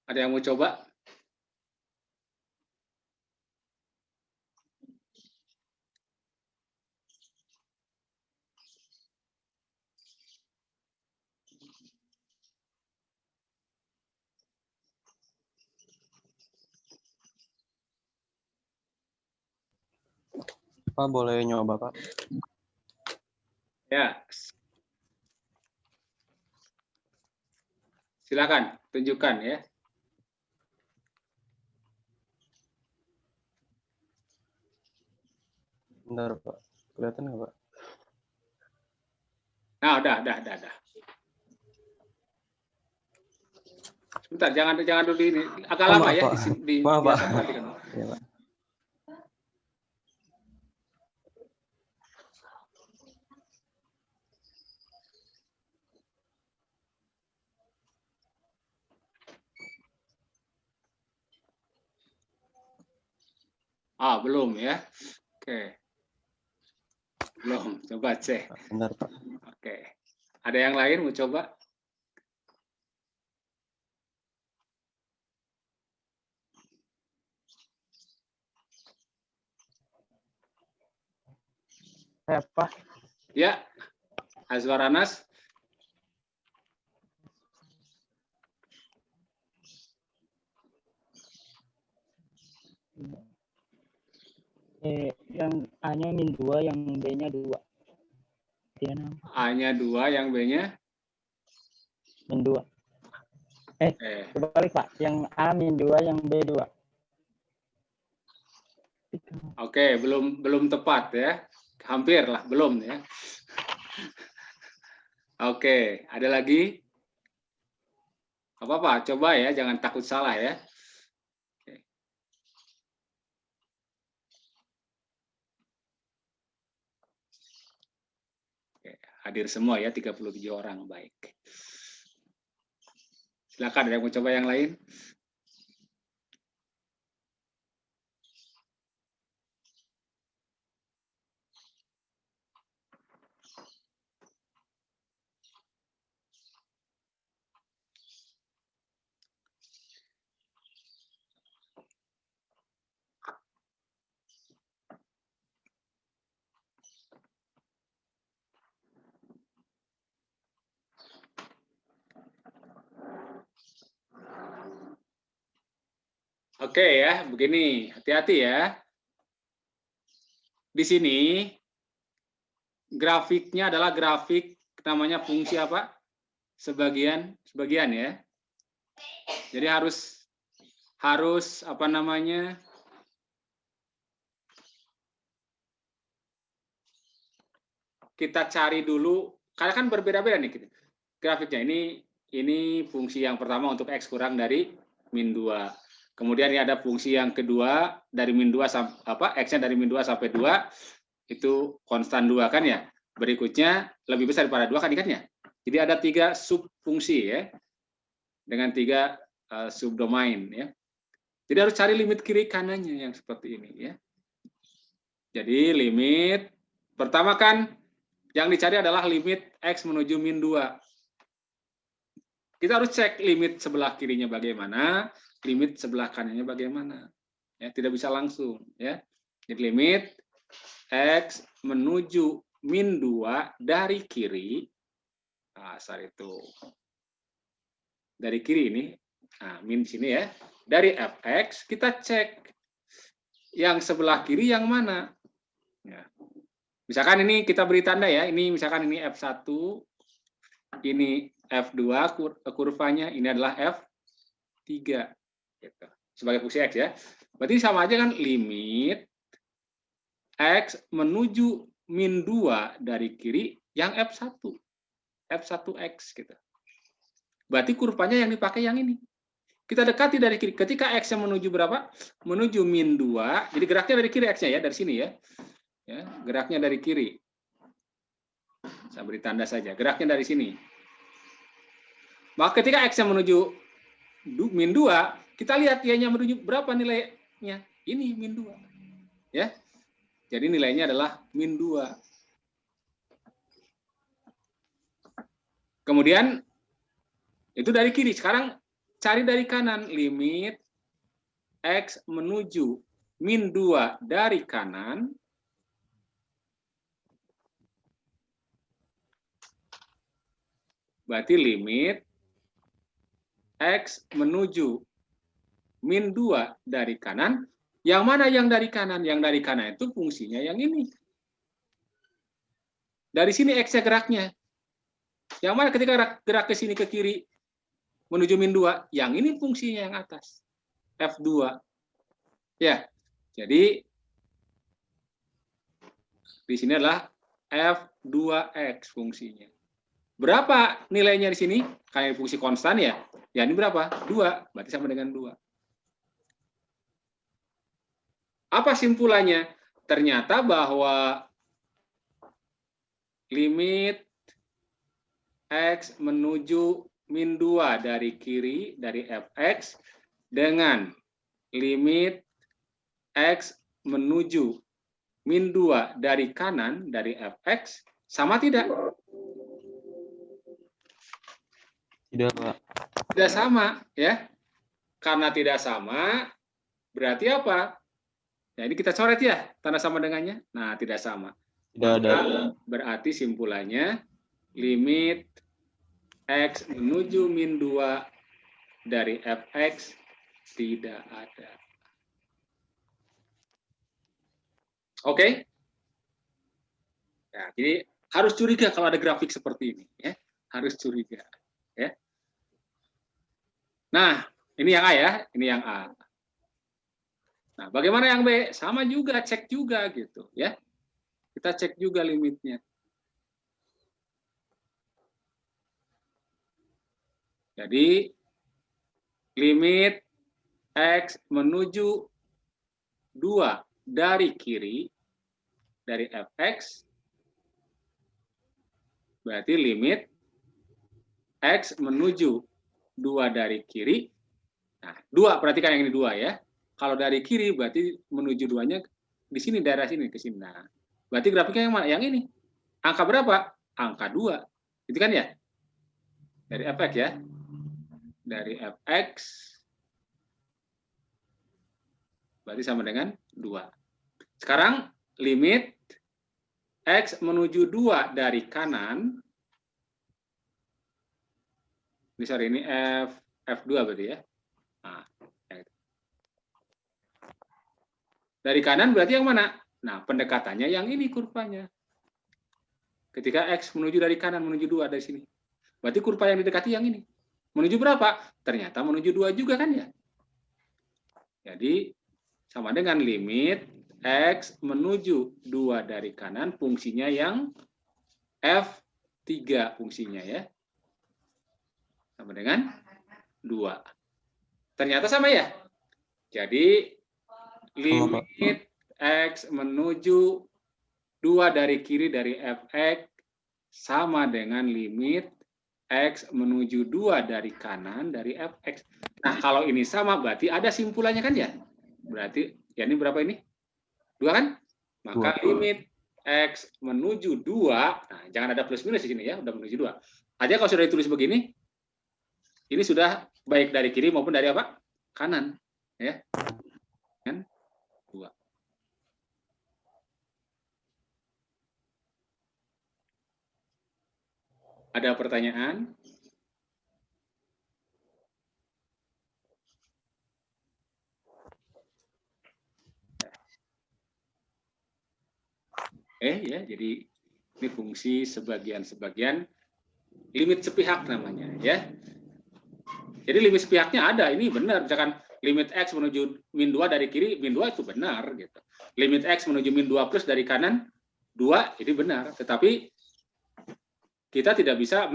Ada yang mau coba? Pak boleh nyoba Pak? Ya. Silakan, tunjukkan ya. Bentar Pak, kelihatan nggak Pak? Nah, udah. Sebentar, jangan dulu ini. Agak lama ya. Maaf Pak. Ya, Pak. Belum ya. Oke. Belum, coba cek. Bentar Pak. Oke. Ada yang lain mau coba? Pak. Ya. Azwar Anas. Yang A-nya min 2, yang B-nya 2. A-nya 2, yang B-nya? Min 2. Kebalik Pak, yang A min 2, yang B 2. Oke, belum tepat ya. Hampir lah, belum ya. Oke, ada lagi? Apa-apa, coba ya, jangan takut salah ya. Hadir semua ya, 37 orang. Baik. Silakan, ada yang mau coba yang lain? Oke ya, begini, hati-hati ya. Di sini grafiknya adalah grafik namanya fungsi apa? Sebagian ya. Jadi harus apa namanya? Kita cari dulu, karena kan berbeda-beda nih grafiknya. Ini fungsi yang pertama untuk X kurang dari min 2. Kemudian ini ada fungsi yang kedua dari min 2 sampai X-nya dari min 2 sampai 2 itu konstan 2 kan ya. Berikutnya lebih besar daripada 2 kan ikannya. Jadi ada 3 subfungsi ya. dengan 3 subdomain ya. Jadi harus cari limit kiri kanannya yang seperti ini ya. Jadi limit pertama kan yang dicari adalah limit X menuju min 2. Kita harus cek limit sebelah kirinya bagaimana, limit sebelah kanannya bagaimana. Ya, tidak bisa langsung ya. Jadi limit X menuju min 2 dari kiri. Asal itu. Dari kiri ini. Nah, min sini ya. Dari fx kita cek yang sebelah kiri yang mana. Ya. Misalkan ini kita beri tanda ya. Ini misalkan ini F1, ini F2 kurvanya, ini adalah F3 gitu. Sebagai fungsi X ya. Berarti sama aja kan limit X menuju min 2 dari kiri yang F1. F1X gitu. Berarti kurvanya yang dipakai yang ini. Kita dekati dari kiri. Ketika X-nya menuju berapa? Menuju min 2. Jadi geraknya dari kiri X-nya ya, dari sini ya. Ya, geraknya dari kiri. Saya beri tanda saja. Geraknya dari sini. Maka ketika X-nya menuju min 2, kita lihat Y-nya menuju berapa nilainya? Ini min 2. Ya. Jadi nilainya adalah min 2. Kemudian itu dari kiri. Sekarang cari dari kanan limit X menuju min 2 dari kanan. Berarti limit X menuju min 2 dari kanan. Yang mana yang dari kanan? Yang dari kanan itu fungsinya yang ini. Dari sini X-nya geraknya. Yang mana ketika gerak ke sini ke kiri menuju min 2, yang ini fungsinya yang atas. F2. Ya. Jadi di sini adalah F2X fungsinya. Berapa nilainya di sini? Kayak fungsi konstan ya. Ya ini berapa? 2. Berarti sama dengan 2. Apa simpulannya? Ternyata bahwa limit X menuju min 2 dari kiri, dari fx, dengan limit X menuju min 2 dari kanan, dari fx, sama tidak? Tidak, Pak. Tidak sama, ya. Karena tidak sama, berarti apa? Jadi kita coret ya, tanda sama dengannya. Nah, tidak sama. Tidak ada. Berarti simpulannya, limit X menuju min 2 dari fx tidak ada. Oke? Ya, jadi harus curiga kalau ada grafik seperti ini. Ya. Harus curiga. Ya. Nah, ini yang A ya, ini yang A. Nah, bagaimana yang B? Sama juga, cek juga gitu. Ya. Kita cek juga limitnya. Jadi, limit X menuju 2 dari kiri, dari fx, berarti limit X menuju 2 dari kiri. Nah, 2, perhatikan yang ini 2 ya. Kalau dari kiri, berarti menuju 2-nya di sini, daerah sini, ke sini. Nah, berarti grafiknya yang mana? Yang ini. Angka berapa? Angka 2. Itu kan ya? Dari fx ya. Dari fx berarti sama dengan 2. Sekarang limit X menuju 2 dari kanan. Ini F2 berarti ya. Nah, dari kanan berarti yang mana? Nah, pendekatannya yang ini kurvanya. Ketika X menuju dari kanan menuju 2 dari sini. Berarti kurva yang didekati yang ini. Menuju berapa? Ternyata menuju 2 juga kan ya? Jadi, sama dengan limit X menuju 2 dari kanan, fungsinya yang F3 fungsinya ya. Sama dengan 2. Ternyata sama ya? Jadi, limit X menuju 2 dari kiri dari fx sama dengan limit X menuju 2 dari kanan dari fx. Nah, kalau ini sama berarti ada simpulannya kan ya? Berarti ya ini berapa ini? 2 kan? Maka limit X menuju 2, nah jangan ada plus minus di sini ya, udah menuju 2. Aja kalau sudah ditulis begini, ini sudah baik dari kiri maupun dari apa? Kanan. Ya. Kan? 2. Ada pertanyaan? Ya, jadi ini fungsi sebagian-sebagian limit sepihak namanya ya. Jadi limit sepihaknya ada, ini benar. Misalkan limit X menuju min 2 dari kiri, min 2 itu benar gitu. Limit X menuju min 2 plus dari kanan 2, ini benar. Tetapi kita tidak bisa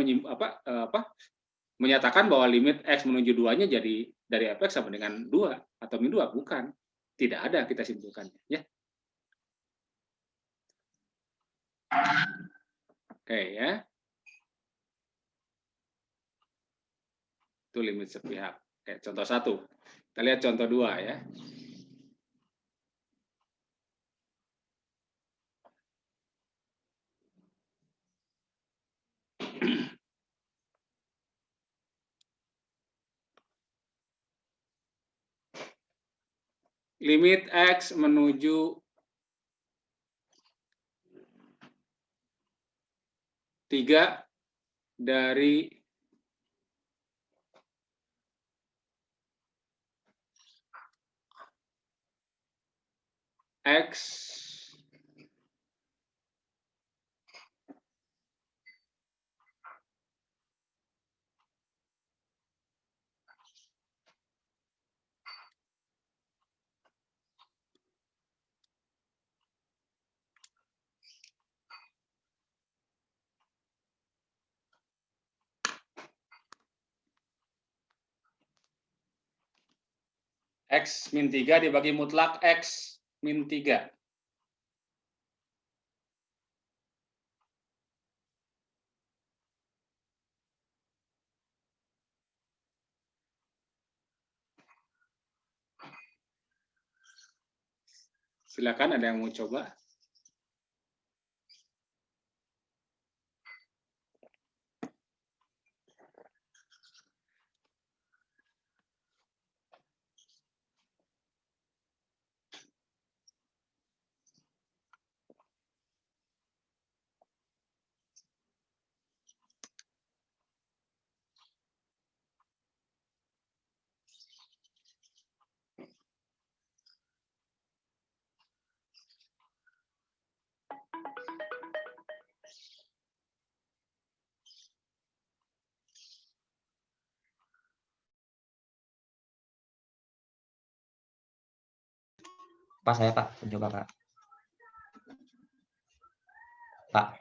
menyatakan bahwa limit X menuju 2-nya jadi dari fx sama dengan 2 atau min 2, bukan. Tidak ada kita simpulkannya ya. Oke ya. Itu limit sepihak. Oke, contoh 1. Kita lihat contoh 2 ya. Limit X menuju 3 dari X X min 3 dibagi mutlak X min 3. Silakan, ada yang mau coba? Pak, saya Pak, coba Pak. Pak.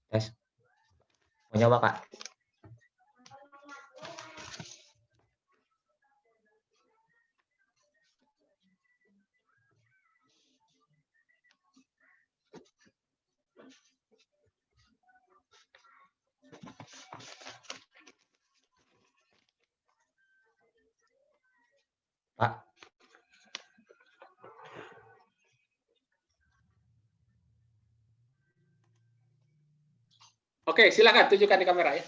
Tes. Mau nyoba Pak? Pak. Oke, silakan tunjukkan di kamera ya.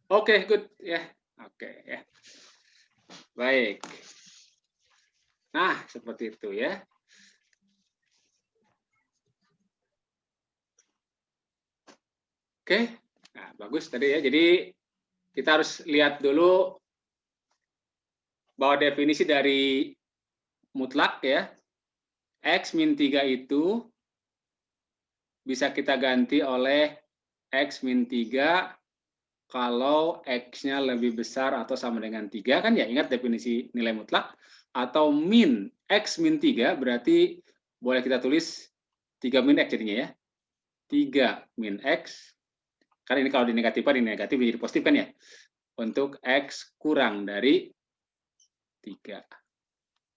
Oke, good ya. Oke ya. Baik. Nah, seperti itu ya. Oke. Nah, bagus tadi ya. Jadi kita harus lihat dulu bahwa definisi dari mutlak ya. X min 3 itu bisa kita ganti oleh X min 3 kalau X-nya lebih besar atau sama dengan 3, kan ya, ingat definisi nilai mutlak, atau min X min 3 berarti boleh kita tulis 3 min X jadinya ya. 3 min X. Karena ini kalau dinegatifkan, ini negatif menjadi positif kan ya. Untuk X kurang dari 3.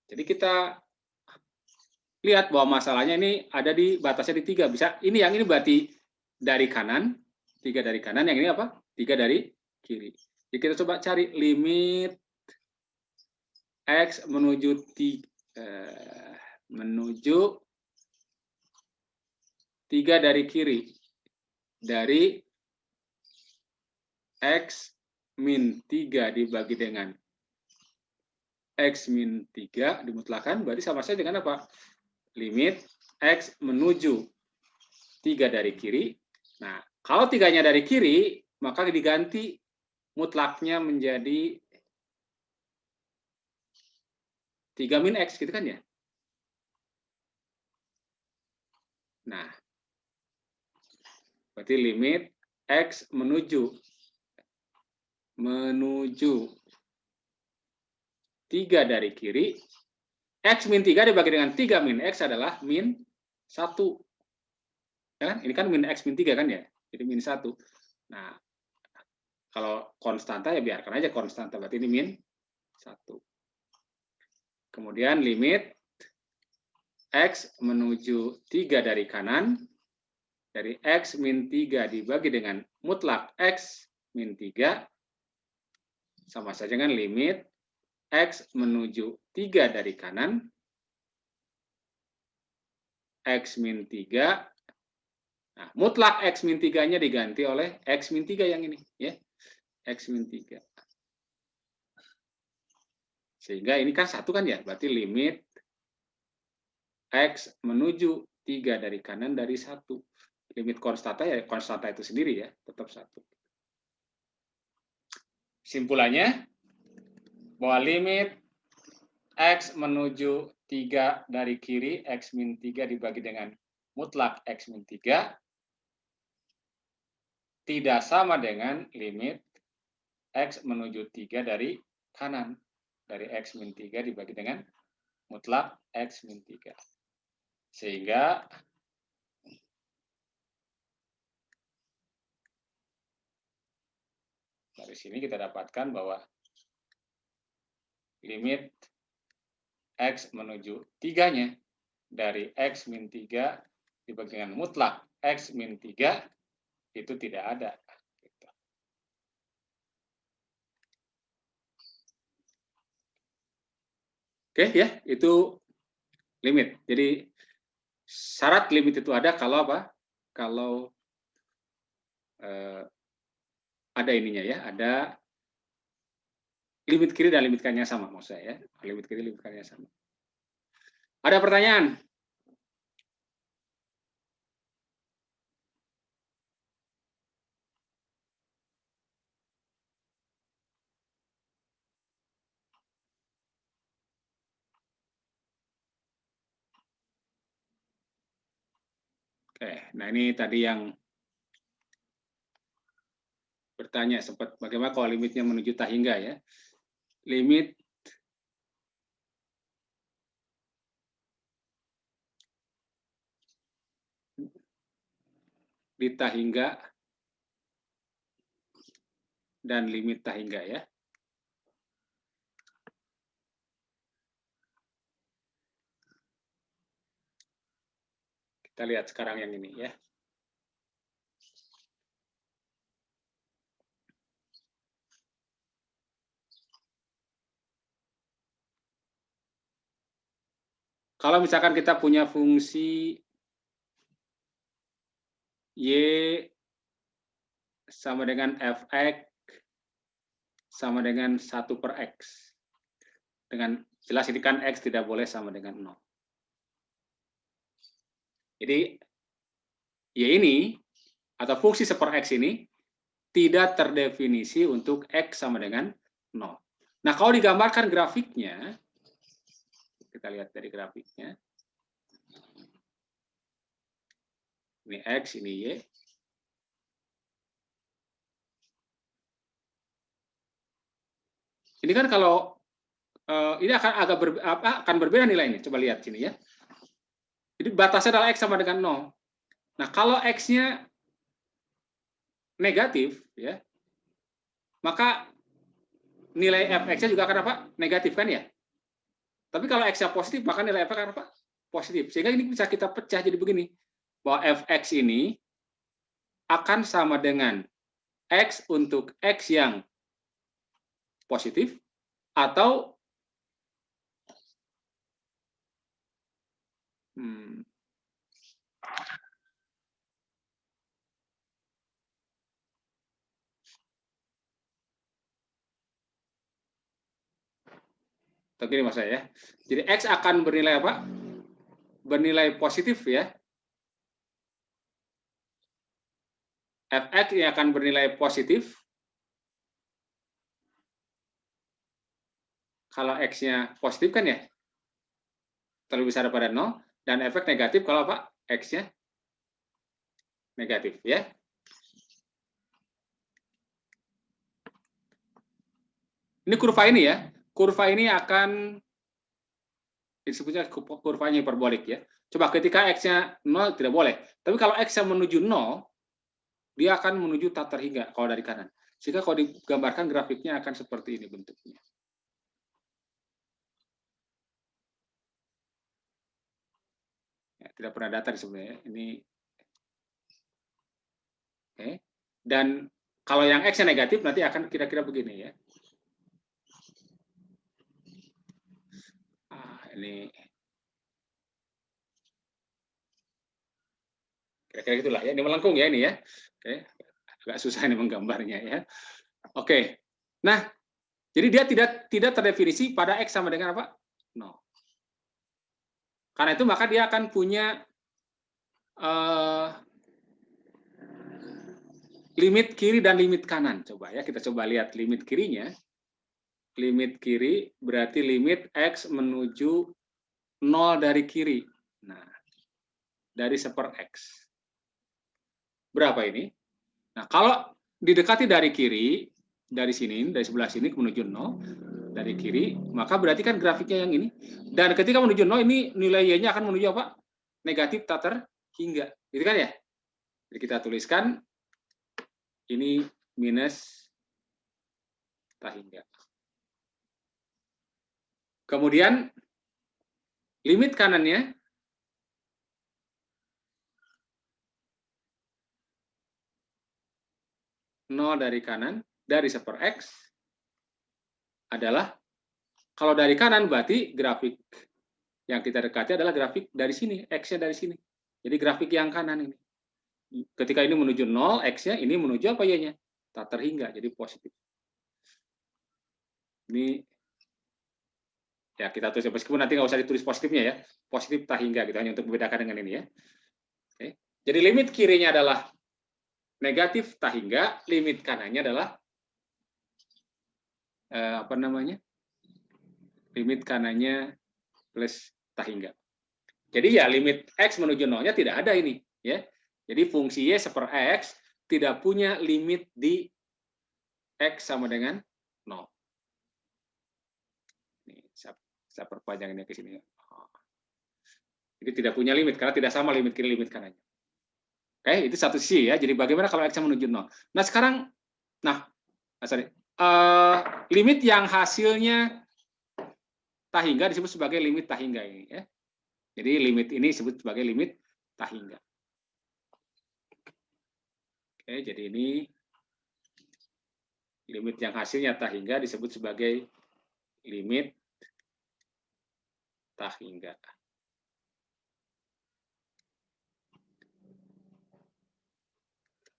Jadi kita lihat bahwa masalahnya ini ada di batasnya di 3. Bisa, ini yang ini berarti dari kanan, 3 dari kanan, yang ini apa? 3 dari kiri. Jadi kita coba cari limit X menuju 3 dari kiri. Dari X min 3 dibagi dengan X min 3 dimutlakan, berarti sama saja dengan apa? Limit X menuju 3 dari kiri. Nah, kalau 3-nya dari kiri, maka diganti mutlaknya menjadi 3 min X, gitu kan ya? Nah, berarti limit X menuju 3 dari kiri, X min 3 dibagi dengan 3 min X adalah min 1. Ya kan? Ini kan min X min 3 kan ya? Jadi min 1. Nah, kalau konstanta ya biarkan aja konstanta, berarti ini min 1. Kemudian limit X menuju 3 dari kanan, dari X min 3 dibagi dengan mutlak X min 3, sama saja dengan limit X menuju 3 dari kanan, X min 3, nah, mutlak X min 3-nya diganti oleh X min 3 yang ini, ya, X min 3. Sehingga ini kan 1 kan ya, berarti limit X menuju 3 dari kanan dari 1. Limit konstanta ya, konstanta itu sendiri ya, tetap 1. Simpulannya, bahwa limit X menuju 3 dari kiri, X min 3 dibagi dengan mutlak X min 3, tidak sama dengan limit X menuju 3 dari kanan, dari X min 3 dibagi dengan mutlak X min 3. Sehingga dari sini kita dapatkan bahwa limit X menuju 3-nya dari X min 3 dibagi dengan mutlak X min 3 itu tidak ada. Oke ya, itu limit. Jadi syarat limit itu ada kalau apa? Kalau ada ininya ya, ada limit kiri dan limit kanannya sama, maksud saya ya. Limit kiri, limit kanannya sama. Ada pertanyaan? Oke, nah ini tadi yang bertanya sempat bagaimana kalau limitnya menuju tak hingga ya. Limit di tak hingga dan limit tak hingga ya. Kita lihat sekarang yang ini ya. Kalau misalkan kita punya fungsi Y sama dengan fx sama dengan 1 per X. Dengan jelas ini kan X tidak boleh sama dengan 0. Jadi, Y ini, atau fungsi 1 per X ini, tidak terdefinisi untuk X sama dengan 0. Nah, kalau digambarkan grafiknya, kita lihat dari grafiknya. Ini X, ini Y. Ini kan kalau ini akan berbeda nilainya. Coba lihat sini ya. Jadi batasnya adalah X sama dengan 0. Nah, kalau X-nya negatif, ya, maka nilai fx-nya juga akan apa? Negatif, kan ya? Tapi kalau X-nya positif, maka nilai f akan apa? Positif. Sehingga ini bisa kita pecah jadi begini, bahwa fx ini akan sama dengan X untuk X yang positif, atau begini mas saya ya. Jadi X akan bernilai apa? Bernilai positif ya. Fx yang akan bernilai positif kalau X-nya positif, kan ya, terlebih besar daripada 0, dan efek negatif kalau apa? X-nya negatif ya. Ini kurva ini ya. Kurva ini akan disebutnya kurvanya hiperbolik ya. Coba ketika X-nya 0 tidak boleh. Tapi kalau X-nya menuju 0, dia akan menuju tak terhingga kalau dari kanan. Sehingga kalau digambarkan grafiknya akan seperti ini bentuknya. Ya, tidak pernah datar sebenarnya. Ini oke. Dan kalau yang X-nya negatif nanti akan kira-kira begini ya. Ini kira-kira gitulah ya. Ini melengkung ya ini ya. Oke, agak susah ini menggambarnya ya. Oke. Nah, jadi dia tidak terdefinisi pada X sama dengan apa? 0. Karena itu maka dia akan punya limit kiri dan limit kanan. Coba ya, kita coba lihat limit kirinya. Limit kiri berarti limit X menuju 0 dari kiri. Nah, dari 1/X. Berapa ini? Nah, kalau didekati dari kiri, dari sini, dari sebelah sini menuju 0, dari kiri, maka berarti kan grafiknya yang ini. Dan ketika menuju 0, ini nilai Y-nya akan menuju apa? Negatif tak terhingga. Gitu kan ya? Jadi kita tuliskan, ini minus tak hingga. Kemudian, limit kanannya, nol dari kanan, dari 1/X, adalah, kalau dari kanan berarti grafik yang kita dekati adalah grafik dari sini, X-nya dari sini. Jadi grafik yang kanan ini. Ketika ini menuju 0, X-nya, ini menuju apa Y-nya? Tak terhingga, jadi positif. Ini, ya kita tulis, meskipun nanti nggak usah ditulis positifnya ya, positif tak hingga, gitu, hanya untuk membedakan dengan ini ya. Oke. Jadi limit kirinya adalah negatif tak hingga, limit kanannya adalah apa namanya? Limit kanannya plus tak hingga. Jadi ya limit X menuju 0-nya tidak ada ini ya. Jadi fungsi Y 1/X tidak punya limit di X sama dengan 0. Ini saya perpanjang ini ke sini. Jadi tidak punya limit karena tidak sama limit kiri limit kanannya. Oke, itu satu sisi ya. Jadi bagaimana kalau X menuju 0? Nah, sekarang limit yang hasilnya tak hingga disebut sebagai limit tak hingga ini ya. Jadi limit ini disebut sebagai limit tak hingga. Oke, jadi ini limit yang hasilnya tak hingga disebut sebagai limit tak hingga.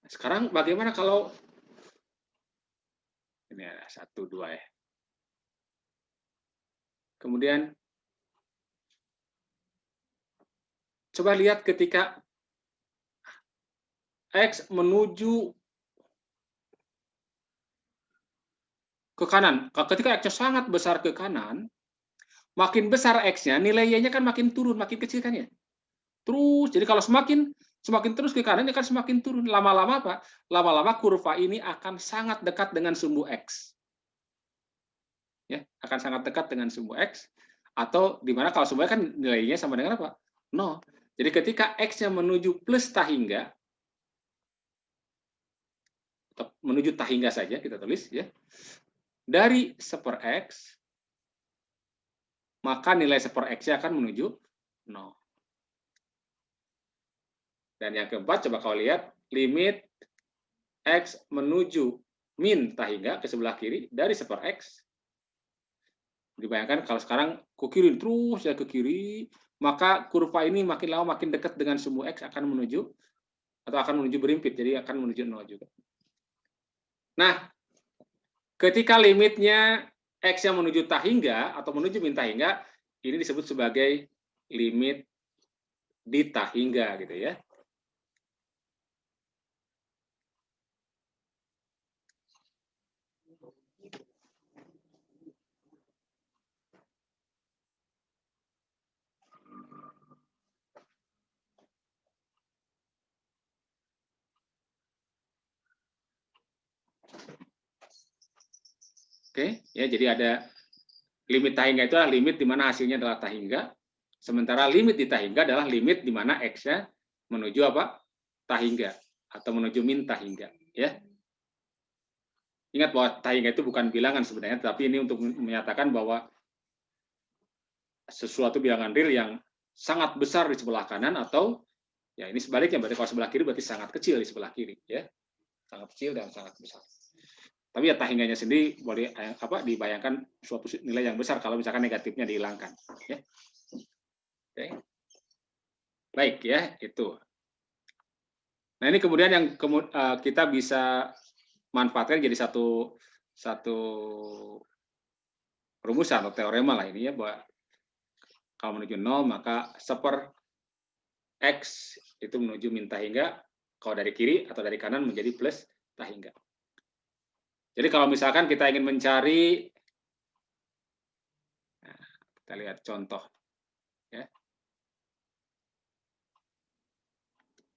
Sekarang bagaimana kalau ini ada 1, 2 ya. Kemudian coba lihat ketika X menuju ke kanan. Ketika X-nya sangat besar ke kanan, makin besar X-nya, nilai Y-nya kan makin turun, makin kecil kan ya. Terus, jadi kalau semakin terus ke kanan, dia akan semakin turun. Lama-lama apa? Lama-lama kurva ini akan sangat dekat dengan sumbu X. Ya, akan sangat dekat dengan sumbu X. Atau di mana kalau sumbu X kan nilainya sama dengan apa? 0. Jadi ketika X-nya menuju plus tahingga, atau menuju tahingga saja kita tulis ya, dari 1/X, maka nilai 1/X-nya akan menuju 0. Dan yang keempat, coba kau lihat, limit X menuju min tahingga ke sebelah kiri dari 1/X. Dibayangkan kalau sekarang ke kiri terus ya ke kiri, maka kurva ini makin lama makin dekat dengan sumbu X akan menuju, atau akan menuju berimpit, jadi akan menuju 0 juga. Nah, ketika limitnya X yang menuju tahingga atau menuju min tahingga, ini disebut sebagai limit di tahingga gitu ya. Oke, ya jadi ada limit tahingga itu adalah limit di mana hasilnya adalah tahingga, sementara limit di tahingga adalah limit di mana X-nya menuju apa? Tahingga atau menuju min tahingga, ya. Ingat bahwa tahingga itu bukan bilangan sebenarnya, tapi ini untuk menyatakan bahwa sesuatu bilangan real yang sangat besar di sebelah kanan, atau ya ini sebaliknya, berarti kalau sebelah kiri berarti sangat kecil di sebelah kiri, ya. Sangat kecil dan sangat besar. Tapi ya tahingganya sendiri boleh dibayangkan suatu nilai yang besar kalau misalkan negatifnya dihilangkan. Ya. Oke. Baik ya, itu. Nah ini kemudian yang kita bisa manfaatkan jadi satu rumusan atau teorema lah ini ya, bahwa kalau menuju 0 maka 1/X itu menuju min tahingga, kalau dari kiri atau dari kanan menjadi plus tahingga. Jadi kalau misalkan kita ingin mencari, nah, kita lihat contoh, ya.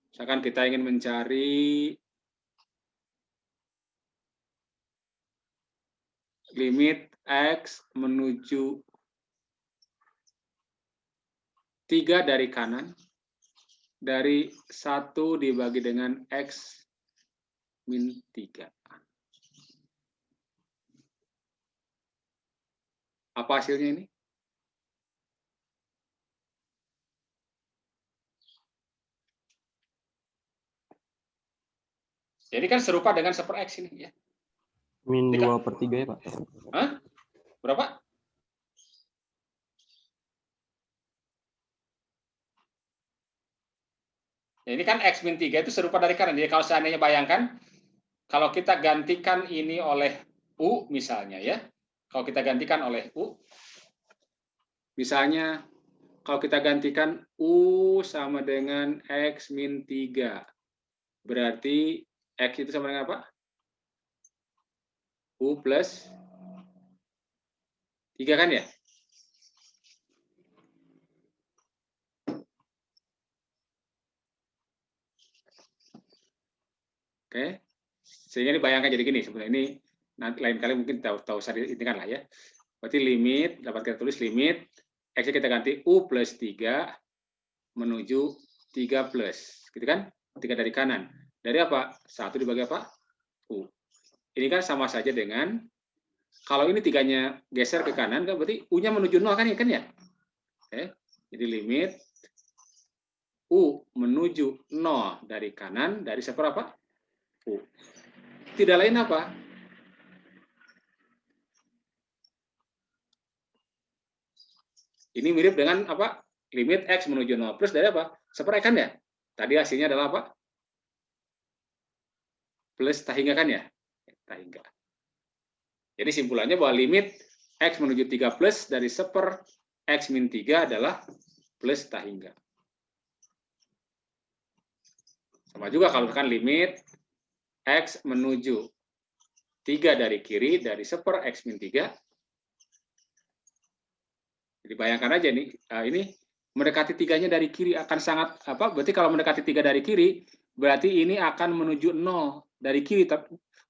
Misalkan kita ingin mencari limit X menuju 3 dari kanan, dari 1 dibagi dengan X min 3. Apa hasilnya ini? Jadi kan serupa dengan 1/X ini ya. Min 2/3 ya Pak. Hah? Berapa? Ya, ini kan X min 3 itu serupa dari kanan. Jadi kalau seandainya bayangkan, kalau kita gantikan ini oleh U misalnya ya. Kalau kita gantikan oleh U, misalnya kalau kita gantikan U sama dengan X min 3, berarti X itu sama dengan apa? U plus 3 kan ya? Oke, sehingga dibayangkan jadi gini, sebenarnya ini nanti lain kali mungkin tahu usah diintikan lah ya. Berarti limit, dapat kita tulis limit, X kita ganti U plus 3 menuju 3 plus, gitu kan? 3 dari kanan. Dari apa? 1 dibagi apa? U. Ini kan sama saja dengan, kalau ini 3-nya geser ke kanan, kan berarti U-nya menuju 0 kan ya? Oke, jadi limit U menuju 0 dari kanan, dari seberapa? U. Tidak lain apa? Ini mirip dengan apa? Limit X menuju 0 plus dari apa? 1/X kan ya? Tadi hasilnya adalah apa? Plus tahingga kan ya? Tahingga. Jadi simpulannya bahwa limit X menuju 3 plus dari 1/X min 3 adalah plus tahingga. Sama juga kalau misalkan limit X menuju 3 dari kiri dari 1/X min 3. Jadi bayangkan aja nih, ini mendekati 3-nya dari kiri akan sangat, berarti kalau mendekati 3 dari kiri, berarti ini akan menuju 0 dari kiri.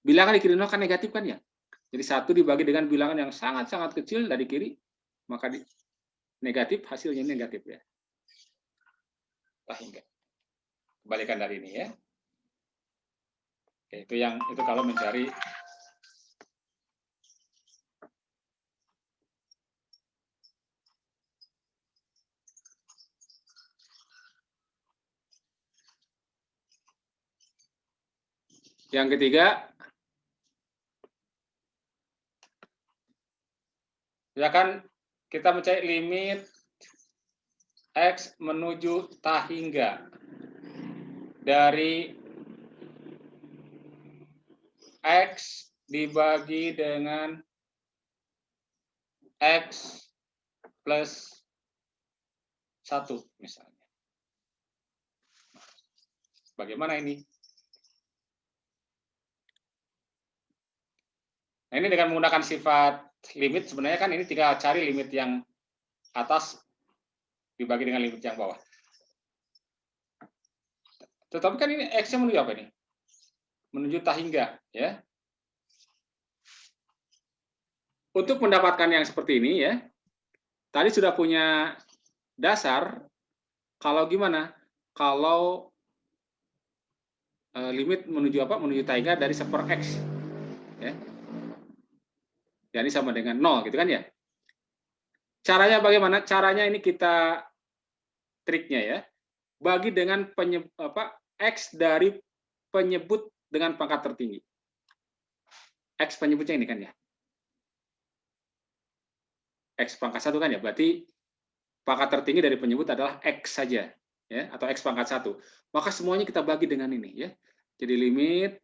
Bilangan di kiri 0 kan negatif kan ya? Jadi 1 dibagi dengan bilangan yang sangat-sangat kecil dari kiri, maka negatif, hasilnya negatif ya. hingga. Kebalikan dari ini ya. Oke, itu kalau mencari yang ketiga, ya kan kita mencari limit X menuju hingga dari X dibagi dengan X plus 1 misalnya. Bagaimana ini? Nah, ini dengan menggunakan sifat limit, sebenarnya kan ini tinggal cari limit yang atas dibagi dengan limit yang bawah. Tetapi kan ini X-nya menuju apa ini? Menuju hingga, ya. Untuk mendapatkan yang seperti ini, ya, tadi sudah punya dasar, kalau gimana? Kalau limit menuju apa? Menuju hingga dari 1 per X. Ya. Jadi sama dengan 0, gitu kan ya? Caranya bagaimana? Caranya ini kita triknya ya. Bagi dengan X dari penyebut dengan pangkat tertinggi. X penyebutnya ini kan ya. X pangkat 1 kan ya, berarti pangkat tertinggi dari penyebut adalah X saja, ya, atau X pangkat 1. Maka semuanya kita bagi dengan ini ya. Jadi limit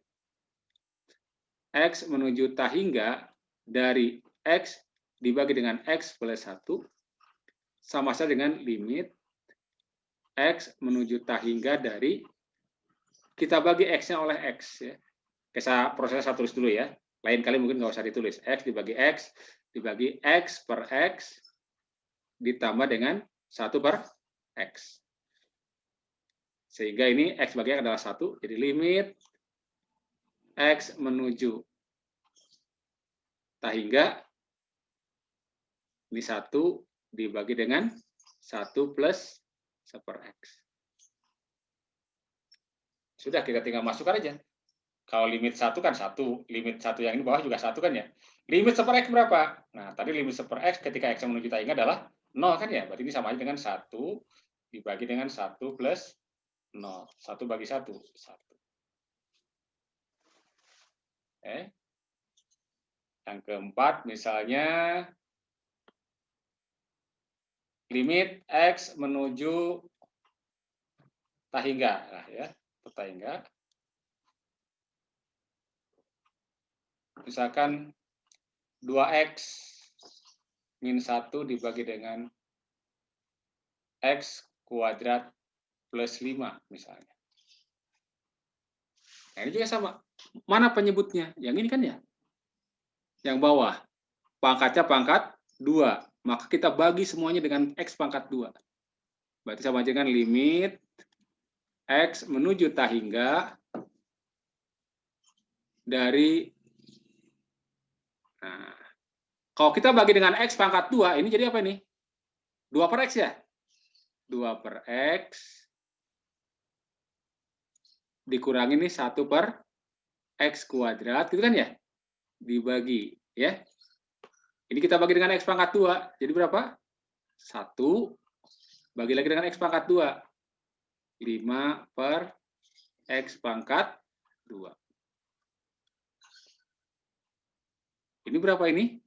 X menuju hingga dari X dibagi dengan X plus 1 sama saja dengan limit X menuju hingga dari kita bagi X-nya oleh X ya. Saya proses saya tulis dulu ya. Lain kali mungkin nggak usah ditulis. X dibagi X per X ditambah dengan 1 per X. Sehingga ini X bagi X adalah 1. Jadi limit X menuju hingga ini 1 dibagi dengan 1 plus 1 per X. Sudah, kita tinggal masukkan aja. Kalau limit 1 kan 1, limit 1 yang ini bawah juga 1 kan ya. Limit 1 per X berapa? Nah, tadi limit 1 per X ketika X menuju hingga adalah 0 kan ya. Berarti ini sama aja dengan 1 dibagi dengan 1 plus 0. 1 bagi 1. 1. Yang keempat, misalnya limit X menuju hingga. Nah, ya, hingga. Misalkan 2X min 1 dibagi dengan X kuadrat plus 5 misalnya. Nah, ini juga sama. Mana penyebutnya? Yang ini kan ya? Yang bawah. Pangkatnya pangkat 2. Maka kita bagi semuanya dengan X pangkat 2. Berarti sama aja dengan limit X menuju hingga dari nah, kalau kita bagi dengan X pangkat 2, ini jadi apa ini? 2 per X ya? 2 per X dikurangi ini 1 per X kuadrat, gitu kan ya? Dibagi, ya. Ini kita bagi dengan X pangkat 2, jadi berapa? 1, bagi lagi dengan X pangkat 2. 5 per X pangkat 2. Ini berapa ini?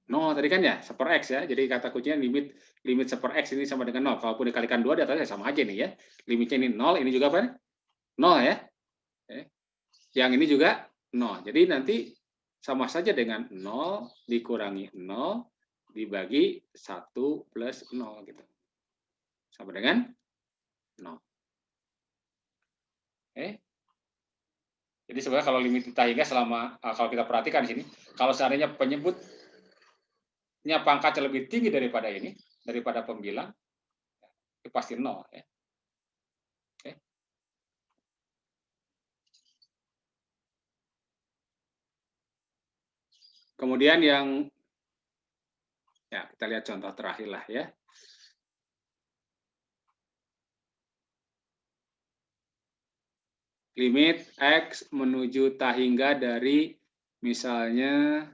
0 tadi kan ya, 1 per X ya. Jadi kata kuncinya limit 1 per X ini sama dengan 0. Kalaupun dikalikan 2 di atasnya sama aja nih ya. Limitnya ini 0, ini juga apa? 0 ya. Yang ini juga 0. Jadi nanti sama saja dengan 0 dikurangi 0 dibagi 1 plus 0 gitu. Sama dengan 0. Jadi sebenarnya kalau limit hingga selama kalau kita perhatikan di sini, kalau seandainya penyebutnya pangkatnya lebih tinggi daripada ini, daripada pembilang, itu pasti 0 ya. Kemudian yang ya kita lihat contoh terakhir lah ya. limit X menuju tak hingga dari misalnya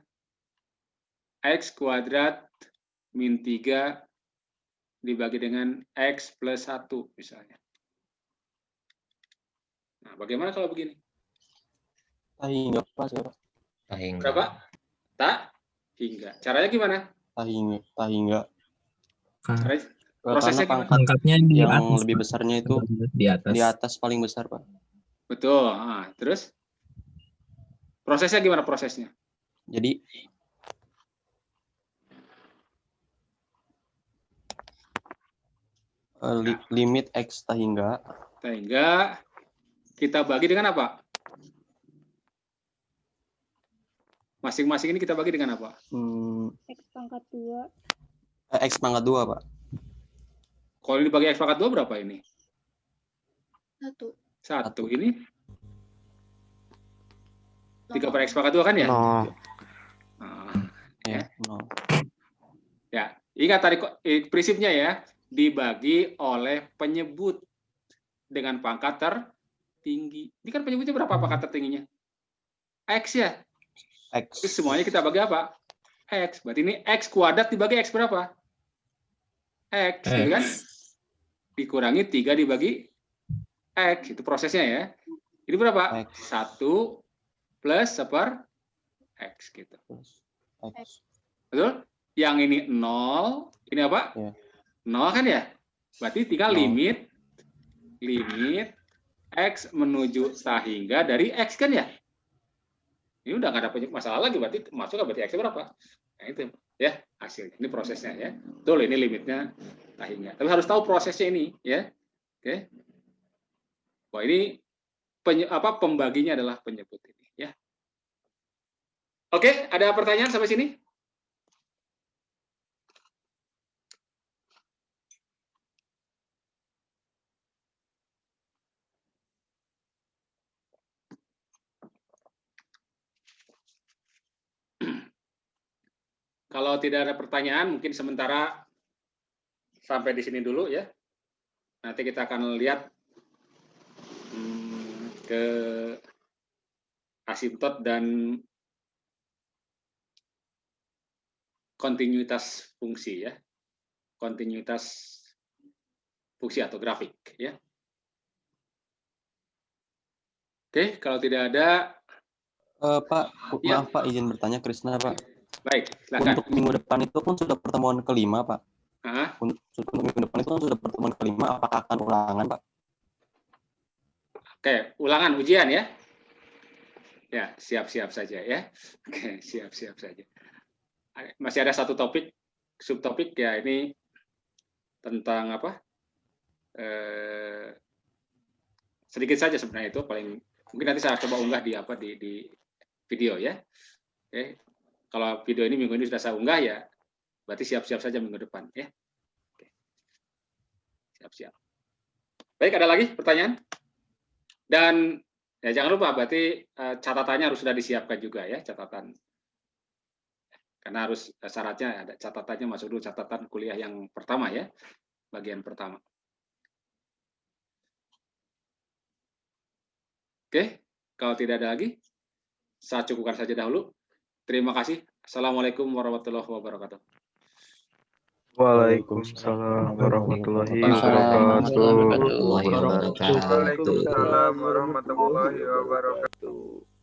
X kuadrat min 3 dibagi dengan X plus 1 misalnya. Nah, bagaimana kalau begini? Tak hingga pas ya, Pak. Tak hingga. Berapa? Tak hingga. Caranya gimana? Tak hingga. Caranya, Karena prosesnya gimana? Pangkatnya di yang atas, lebih Pak. besarnya itu di atas. paling besar, Pak. Betul. Nah, terus prosesnya gimana prosesnya? Jadi limit X tak hingga Sehingga kita bagi dengan apa? Masing-masing ini kita bagi dengan apa? X pangkat 2. X pangkat 2, Pak. Kalau ini dibagi X pangkat 2 berapa ini? 1. 1 ini 3 per X pangkat 2 kan ya? Nol. Nah, Ya, nol. ya, ingat tadi prinsipnya ya, dibagi oleh penyebut dengan pangkat tertinggi. Ini kan penyebutnya berapa pangkat tertingginya? X ya. X. Terus semuanya kita bagi apa? X. Berarti ini X kuadrat dibagi X berapa? X, gitu kan? Dikurangi 3 dibagi X. Itu prosesnya ya. Ini berapa? X. 1 plus seper X gitu. X. Betul? Yang ini 0, ini apa? Ya. 0 kan ya? Berarti tinggal Nol. limit X menuju tak hingga dari X kan ya? Ini udah nggak ada masalah lagi, berarti masuk berarti X berapa? Nah itu ya hasilnya. Ini prosesnya ya. Betul, ini limitnya tak hingga. Tapi harus tahu prosesnya ini ya. Oke. Wah ini pembaginya adalah penyebut ini ya. Oke, ada pertanyaan sampai sini? Kalau tidak ada pertanyaan, mungkin sementara sampai di sini dulu ya. Nanti kita akan lihat ke asimtot dan kontinuitas fungsi ya. Kontinuitas fungsi atau grafik ya. Oke, kalau tidak ada Pak, Ya. maaf Pak, izin bertanya Krisna, Pak. baik, silakan. Untuk minggu depan itu pun sudah pertemuan kelima, Pak. Ah, Untuk minggu depan itu kan sudah pertemuan kelima, apakah akan ulangan, Pak? Oke, ulangan ujian ya. Ya, siap-siap saja ya. Oke, siap-siap saja. Masih ada satu topik, subtopik ya ini tentang apa? Sedikit saja sebenarnya itu paling mungkin nanti saya coba unggah di video ya. Oke. Kalau video ini minggu ini sudah saya unggah ya, berarti siap-siap saja minggu depan ya. Oke. Siap-siap. Baik, ada lagi pertanyaan? Dan ya jangan lupa berarti catatannya harus sudah disiapkan juga ya, catatan. Karena harus syaratnya ada catatannya, masuk dulu catatan kuliah yang pertama ya, bagian pertama. Oke, kalau tidak ada lagi, saya cukupkan saja dahulu. Terima kasih. Assalamualaikum warahmatullahi wabarakatuh. Waalaikumsalam warahmatullahi Waalaikumsalam wabarakatuh. warahmatullahi wabarakatuh. Waalaikumsalam warahmatullahi wabarakatuh.